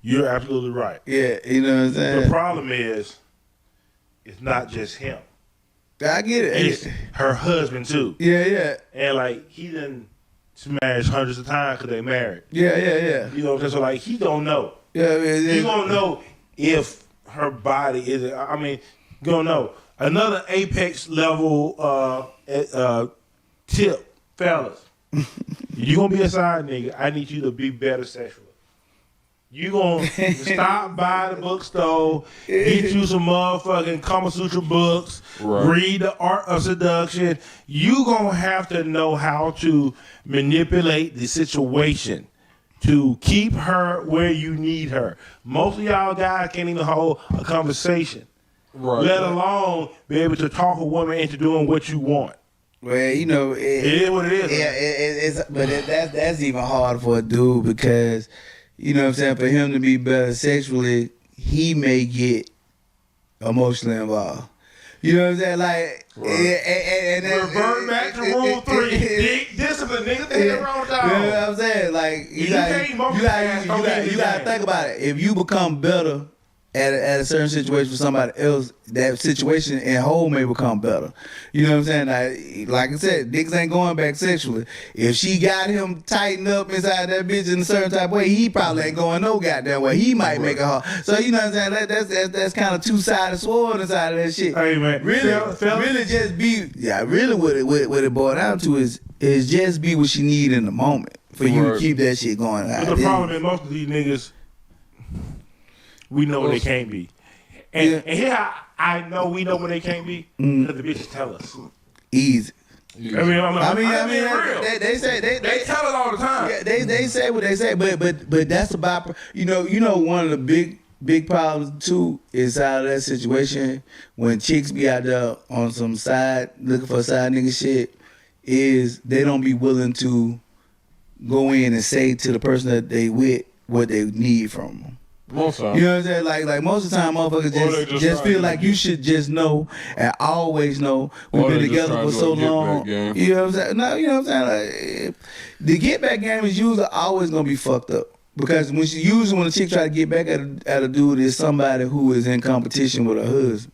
[SPEAKER 3] You're absolutely right.
[SPEAKER 1] Yeah, you know what I'm saying.
[SPEAKER 3] The problem is, it's not just him.
[SPEAKER 1] I get it.
[SPEAKER 3] It's her husband too.
[SPEAKER 1] Yeah.
[SPEAKER 3] And like he done smashed hundreds of times because they married.
[SPEAKER 1] Yeah.
[SPEAKER 3] You know what I'm saying? So like he don't know.
[SPEAKER 1] Yeah,
[SPEAKER 3] He don't know if her body is. I mean, you don't know. Another apex level tip, fellas. You gonna be a side nigga? I need you to be better sexually. You gonna stop by the bookstore, get you some motherfucking Kama Sutra books, read The Art of Seduction. You gonna have to know how to manipulate the situation to keep her where you need her. Most of y'all guys can't even hold a conversation, let alone be able to talk a woman into doing what you want.
[SPEAKER 1] Well, you know,
[SPEAKER 3] It is what it is.
[SPEAKER 1] Yeah, but that's even hard for a dude because, you know what I'm saying, for him to be better sexually, he may get emotionally involved. You know what I'm saying? Like, and
[SPEAKER 3] revert back to rule 3. Dick discipline, nigga. Think wrong with y'all.
[SPEAKER 1] You know what I'm saying? Like, you gotta think about it. If you become better at a certain situation for somebody else, that situation in whole may become better. You know what I'm saying? Like I said, niggas ain't going back sexually. If she got him tightened up inside that bitch in a certain type of way, he probably ain't going no goddamn way. He might make it hard. So you know what I'm saying? That's kind of two-sided sword inside of that shit.
[SPEAKER 3] Hey man,
[SPEAKER 1] Really just be really what it boiled down to is just be what she need in the moment for you to keep that shit going.
[SPEAKER 3] But the problem is most of these niggas, we know they can't be. And here I know we know when they can't be because the bitches tell us.
[SPEAKER 1] Easy.
[SPEAKER 3] I mean, real.
[SPEAKER 1] They say they
[SPEAKER 3] tell it all the time.
[SPEAKER 1] Yeah, they say what they say, but that's about you know one of the big problems too is out of that situation when chicks be out there on some side looking for side nigga shit is they don't be willing to go in and say to the person that they with what they need from them.
[SPEAKER 2] Most time.
[SPEAKER 1] You know what I'm saying? Like most of the time, motherfuckers just feel like you should just know and always know. We've been together for so long. You know what I'm saying? No, you know what I'm saying? Like, the get back game is usually always gonna be fucked up because when a chick try to get back at a dude is somebody who is in competition with her husband.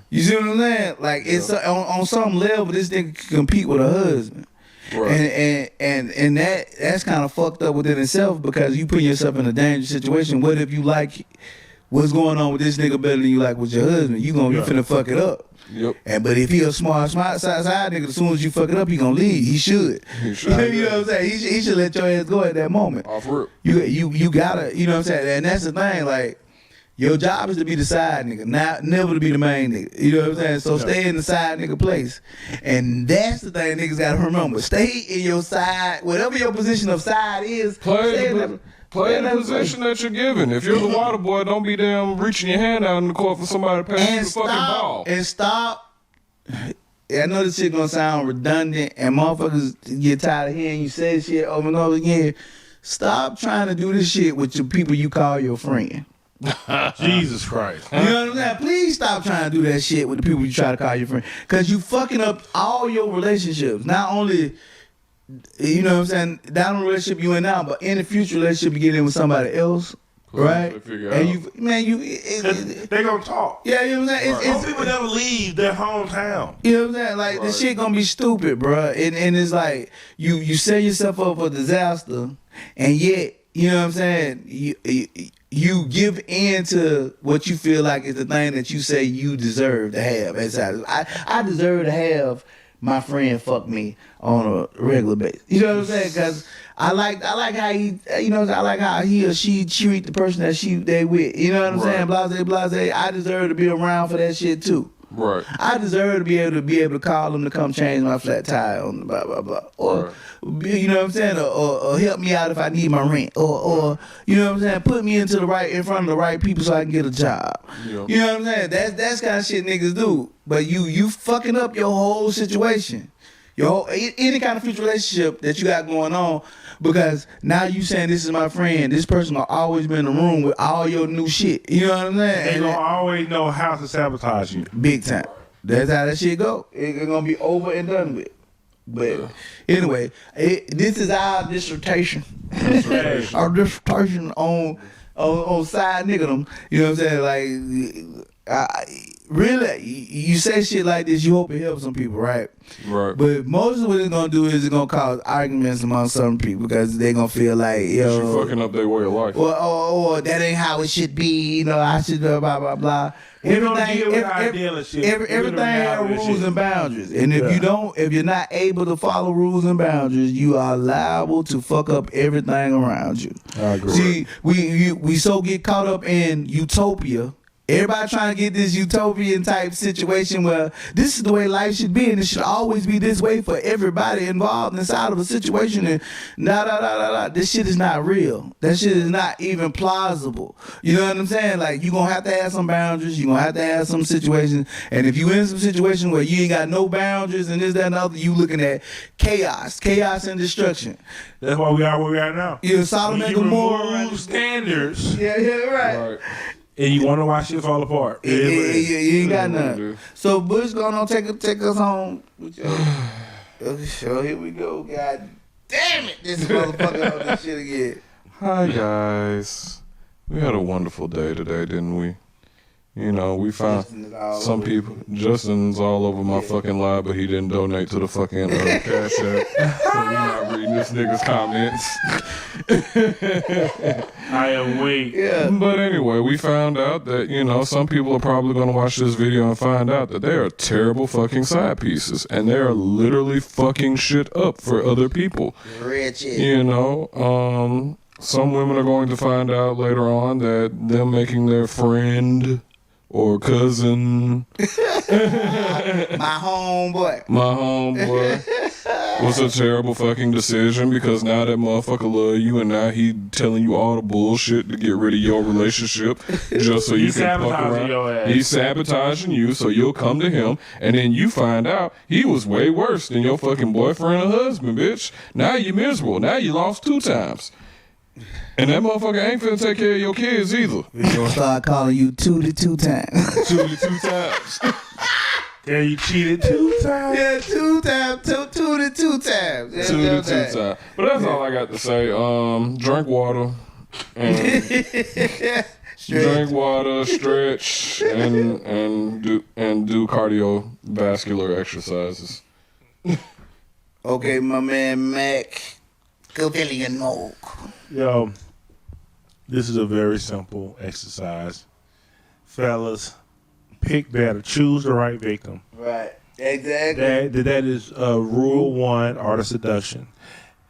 [SPEAKER 1] You see what I'm saying? Like it's on some level, this nigga can compete with her husband. Right. And that's kind of fucked up within itself because you put yourself in a dangerous situation. What if you like what's going on with this nigga better than you like with your husband? You finna fuck it up.
[SPEAKER 2] Yep.
[SPEAKER 1] But if he a smart side nigga, as soon as you fuck it up, he gonna leave. He should. You know what I'm saying? He should let your ass go at that moment.
[SPEAKER 2] Off rip.
[SPEAKER 1] You gotta, you know what I'm saying? And that's the thing, like. Your job is to be the side nigga, never to be the main nigga. You know what I'm saying? So stay in the side nigga place. And that's the thing niggas gotta remember. Stay in your side, whatever your position of side is.
[SPEAKER 2] Play in the position that you're given. If you're the water boy, don't be damn reaching your hand out in the court for somebody to pass you the fucking ball.
[SPEAKER 1] And stop. I know this shit gonna sound redundant and motherfuckers get tired of hearing you say shit over and over again. Stop trying to do this shit with the people you call your friend.
[SPEAKER 3] Jesus Christ.
[SPEAKER 1] You know what I'm saying? Please stop trying to do that shit with the people you try to call your friend. Because you fucking up all your relationships. Not only, you know what I'm saying, down the relationship you in now, but in the future relationship you get in with somebody else. Right? And
[SPEAKER 3] they gonna talk.
[SPEAKER 1] Yeah, you know what I'm saying?
[SPEAKER 3] Most people never leave their hometown.
[SPEAKER 1] You know what I'm saying? Like, this shit gonna be stupid, bro. And it's like, you set yourself up for disaster, and yet, you know what I'm saying? You give in to what you feel like is the thing that you say you deserve to have. I deserve to have my friend fuck me on a regular basis. You know what I'm saying? Because I like how he, you know, I like how he or she treat the person that they with. You know what I'm saying? Blase. I deserve to be around for that shit too.
[SPEAKER 2] Right.
[SPEAKER 1] I deserve to be able to call them to come change my flat tire on blah blah blah, or you know what I'm saying, or help me out if I need my rent, or you know what I'm saying, put me in front of the right people so I can get a job.
[SPEAKER 2] Yeah.
[SPEAKER 1] You know what I'm saying? That's kind of shit niggas do. But you fucking up your whole situation, any kind of future relationship that you got going on. Because now you saying this is my friend, this person will always be in the room with all your new shit. You know what I'm saying?
[SPEAKER 3] They gonna always know how to sabotage you.
[SPEAKER 1] Big time. That's how that shit go. It's gonna be over and done with. But anyway, this is our dissertation. Our dissertation on side niggerdom. You know what I'm saying? Really, you say shit like this, you hope it helps some people, right?
[SPEAKER 2] Right.
[SPEAKER 1] But most of what it's gonna do is it's gonna cause arguments among some people because they gonna feel like, yo,
[SPEAKER 2] you fucking up their way of life.
[SPEAKER 1] Or that ain't how it should be. You know, I should blah blah blah. Everything has rules and boundaries, and if you're not able to follow rules and boundaries, you are liable to fuck up everything around you.
[SPEAKER 3] I agree.
[SPEAKER 1] See, we so get caught up in utopia. Everybody trying to get this utopian type situation where this is the way life should be, and it should always be this way for everybody involved inside of a situation. And this shit is not real. That shit is not even plausible. You know what I'm saying? Like, you gonna have to have some boundaries. You gonna have to have some situations. And if you in some situation where you ain't got no boundaries and this, that, and the other, you looking at chaos and destruction.
[SPEAKER 3] That's why we are where we are now.
[SPEAKER 1] You're Sodom and Gomorrah
[SPEAKER 3] standards.
[SPEAKER 1] Yeah, right.
[SPEAKER 3] And you wonder why shit fall apart.
[SPEAKER 1] You ain't got nothing. So Bush gonna take us home. So here we go. God damn it, this motherfucker on this shit again.
[SPEAKER 2] Hi guys. We had a wonderful day today, didn't we? You know, we found some people. Justin's all over my fucking live, but he didn't donate to the fucking Cash App. So we not reading this nigga's comments.
[SPEAKER 3] I am weak.
[SPEAKER 1] Yeah.
[SPEAKER 2] But anyway, we found out that, you know, some people are probably going to watch this video and find out that they are terrible fucking side pieces. And they are literally fucking shit up for other people.
[SPEAKER 1] Wretched.
[SPEAKER 2] You know, some women are going to find out later on that them making their friend or cousin,
[SPEAKER 1] my homeboy
[SPEAKER 2] was a terrible fucking decision, because now that motherfucker love you and now he telling you all the bullshit to get rid of your relationship just so you can fuck around.
[SPEAKER 3] Your ass.
[SPEAKER 2] He's sabotaging you so you'll come to him, and then you find out he was way worse than your fucking boyfriend or husband, bitch. Now you miserable. Now you lost 2 times. And that motherfucker ain't finna take care of your kids either.
[SPEAKER 1] We're gonna start calling you 2 to 2 times.
[SPEAKER 2] 2 to 2 times.
[SPEAKER 3] Yeah, you cheated 2 times.
[SPEAKER 1] Yeah, 2 times, 2 to 2 times.
[SPEAKER 2] 2 to 2 times. But that's all I got to say. Drink water. Drink water, stretch, and do cardiovascular exercises.
[SPEAKER 1] Okay, my man Mac, go fill your milk.
[SPEAKER 3] Yo, this is a very simple exercise. Fellas, pick better. Choose the right victim.
[SPEAKER 1] Right. Exactly.
[SPEAKER 3] That is rule 1, art of seduction.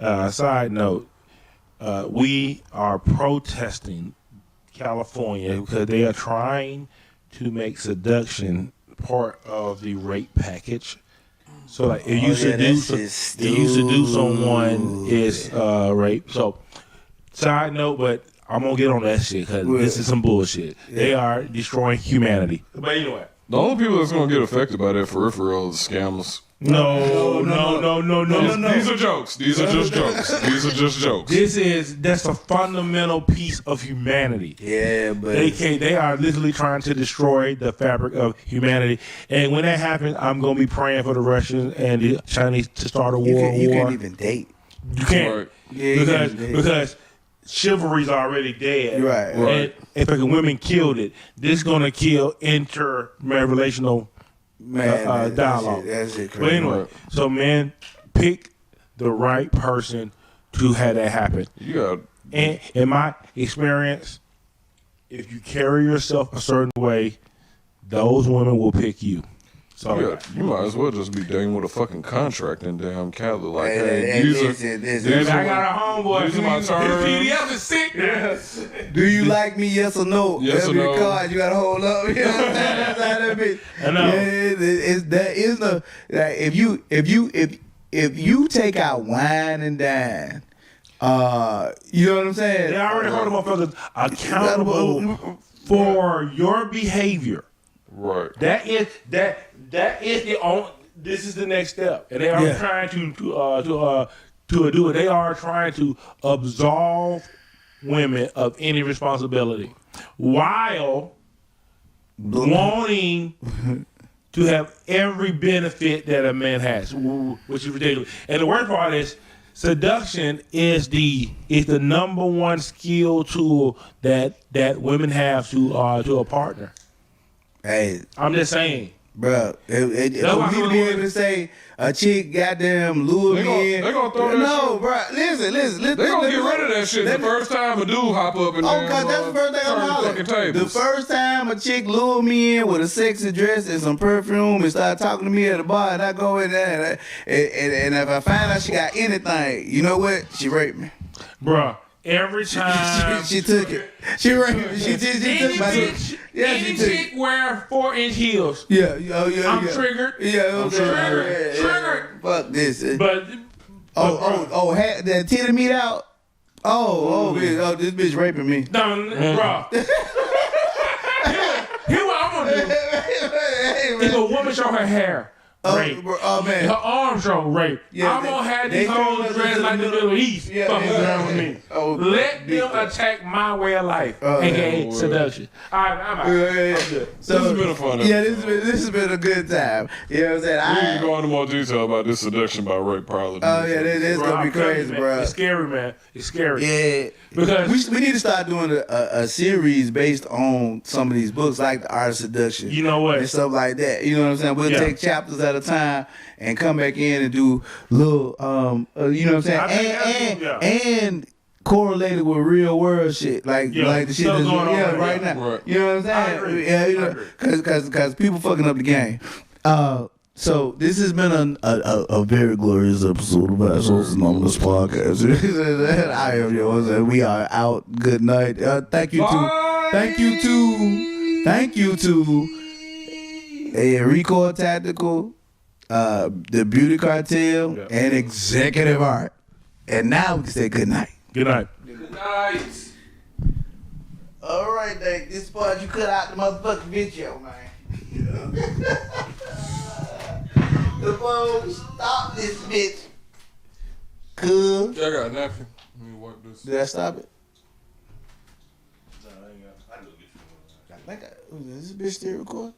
[SPEAKER 3] Side note, we are protesting California because they are trying to make seduction part of the rape package. So like if you seduce someone, it's rape. So side note, but I'm gonna get on that shit because this is some bullshit. Yeah. They are destroying humanity. But anyway,
[SPEAKER 2] the only people that's gonna get affected by that for real is scammers.
[SPEAKER 3] No.
[SPEAKER 2] These are jokes. These are just jokes. These are just jokes.
[SPEAKER 3] That's a fundamental piece of humanity.
[SPEAKER 1] Yeah, but
[SPEAKER 3] they are literally trying to destroy the fabric of humanity. And when that happens, I'm gonna be praying for the Russians and the Chinese to start a war.
[SPEAKER 1] You can't even date.
[SPEAKER 3] You can't.
[SPEAKER 2] Right.
[SPEAKER 1] Yeah,
[SPEAKER 3] because chivalry's already dead.
[SPEAKER 1] Right.
[SPEAKER 3] And if the women killed it, this gonna kill interrelational dialogue.
[SPEAKER 1] That's it.
[SPEAKER 3] But anyway, so man, pick the right person to have that happen.
[SPEAKER 2] Yeah.
[SPEAKER 3] And in my experience, if you carry yourself a certain way, those women will pick you. So
[SPEAKER 2] you might as well just be dating with a fucking contract in damn Cali. Like, hey,
[SPEAKER 1] Hey,
[SPEAKER 2] these
[SPEAKER 3] I
[SPEAKER 2] are
[SPEAKER 3] got a homeboy.
[SPEAKER 2] these are my
[SPEAKER 3] His
[SPEAKER 2] terms.
[SPEAKER 3] PDF is sick now.
[SPEAKER 1] do you like me? Yes or no?
[SPEAKER 2] Yes
[SPEAKER 1] That'll
[SPEAKER 2] or
[SPEAKER 1] be
[SPEAKER 2] no.
[SPEAKER 1] a card you gotta hold up. You know what I'm saying? That's how that be.
[SPEAKER 3] I know.
[SPEAKER 1] There is no like if you take out wine and dine, you know what I'm saying?
[SPEAKER 3] They already hold the motherfuckers accountable for your behavior.
[SPEAKER 2] Right.
[SPEAKER 3] That is the only. This is the next step, and they are trying to do it. They are trying to absolve women of any responsibility, while wanting to have every benefit that a man has, which is ridiculous. And the worst part is, seduction is the number one skill tool that women have to a partner.
[SPEAKER 1] Hey,
[SPEAKER 3] I'm just saying.
[SPEAKER 1] bro, for me to be able to say a chick goddamn lure me in.
[SPEAKER 2] They gonna throw that
[SPEAKER 1] no,
[SPEAKER 2] shit.
[SPEAKER 1] bro. Listen.
[SPEAKER 2] They gonna get rid of that shit the first time a dude hop up and
[SPEAKER 1] Oh, cause that's the first thing I'm
[SPEAKER 2] turn the
[SPEAKER 1] hollering.
[SPEAKER 2] fucking tables.
[SPEAKER 1] The first time a chick lure me in with a sexy dress and some perfume and start talking to me at the bar, and I go in there and if I find out she got anything, you know what? She raped me.
[SPEAKER 3] Bruh, every time
[SPEAKER 1] She took it. She raped me. She took my
[SPEAKER 3] bitch,
[SPEAKER 1] Yeah,
[SPEAKER 3] any
[SPEAKER 1] she took
[SPEAKER 3] chick wearing 4-inch heels.
[SPEAKER 1] Yeah,
[SPEAKER 3] I'm triggered.
[SPEAKER 1] Yeah,
[SPEAKER 3] I'm triggered.
[SPEAKER 1] Fuck this.
[SPEAKER 3] But
[SPEAKER 1] that titty meat out. Bitch, this bitch raping me.
[SPEAKER 3] no, bruh. Here's what I'm gonna do. If a woman show her hair, rape.
[SPEAKER 1] Man.
[SPEAKER 3] Her arms show rape.
[SPEAKER 1] Yeah,
[SPEAKER 3] I'm gonna have
[SPEAKER 1] they
[SPEAKER 3] these hoes
[SPEAKER 1] turn
[SPEAKER 3] dressed
[SPEAKER 1] to
[SPEAKER 3] like the
[SPEAKER 1] the
[SPEAKER 3] Middle East.
[SPEAKER 1] Yeah,
[SPEAKER 3] Fucking
[SPEAKER 1] yeah.
[SPEAKER 3] around with me.
[SPEAKER 1] Big
[SPEAKER 3] Let them
[SPEAKER 1] time.
[SPEAKER 3] attack my way of life,
[SPEAKER 1] Oh,
[SPEAKER 3] aka
[SPEAKER 2] yeah.
[SPEAKER 3] seduction. All right, I'm out.
[SPEAKER 1] Yeah.
[SPEAKER 3] I'm good.
[SPEAKER 1] So,
[SPEAKER 2] This has been a fun
[SPEAKER 1] Yeah,
[SPEAKER 2] episode.
[SPEAKER 1] this has been a good time. You know what I'm saying?
[SPEAKER 2] We need to go into more detail about this seduction by rape probably.
[SPEAKER 1] Oh yeah, this
[SPEAKER 3] Bro,
[SPEAKER 1] gonna be
[SPEAKER 3] I'm telling you,
[SPEAKER 1] crazy,
[SPEAKER 3] man,
[SPEAKER 1] bro.
[SPEAKER 3] It's scary, man. It's scary.
[SPEAKER 1] Yeah,
[SPEAKER 3] Because
[SPEAKER 1] we need to start doing a series based on some of these books, like The Art of Seduction.
[SPEAKER 3] You know what?
[SPEAKER 1] And stuff like that. You know what I'm saying? We'll
[SPEAKER 3] Yeah.
[SPEAKER 1] take chapters at a time and come back in and do little, you know what I'm
[SPEAKER 3] I think
[SPEAKER 1] saying?
[SPEAKER 3] that's-
[SPEAKER 1] And correlated with real world shit, like the shit
[SPEAKER 3] Stuff
[SPEAKER 1] that's
[SPEAKER 3] going on
[SPEAKER 1] right
[SPEAKER 3] now.
[SPEAKER 1] now.
[SPEAKER 2] Right.
[SPEAKER 1] You know what I'm saying?
[SPEAKER 3] I agree.
[SPEAKER 1] Yeah, you
[SPEAKER 3] I
[SPEAKER 1] know,
[SPEAKER 3] agree.
[SPEAKER 1] because people fucking up the game. So this has been a very glorious episode of Assholes Anonymous Podcast. I am yours, and we are out. Good night. Thank you to Record Tactical, the Beauty Cartel, and Executive Art. And now we can say good night.
[SPEAKER 3] Good night.
[SPEAKER 2] Good night.
[SPEAKER 1] All right, Dave. This part you cut out the motherfucking video, man. The folks, stop this bitch. Cool.
[SPEAKER 2] Yeah, I got a napkin. Let me wipe this.
[SPEAKER 1] Did I stop it? I think is this bitch still recording?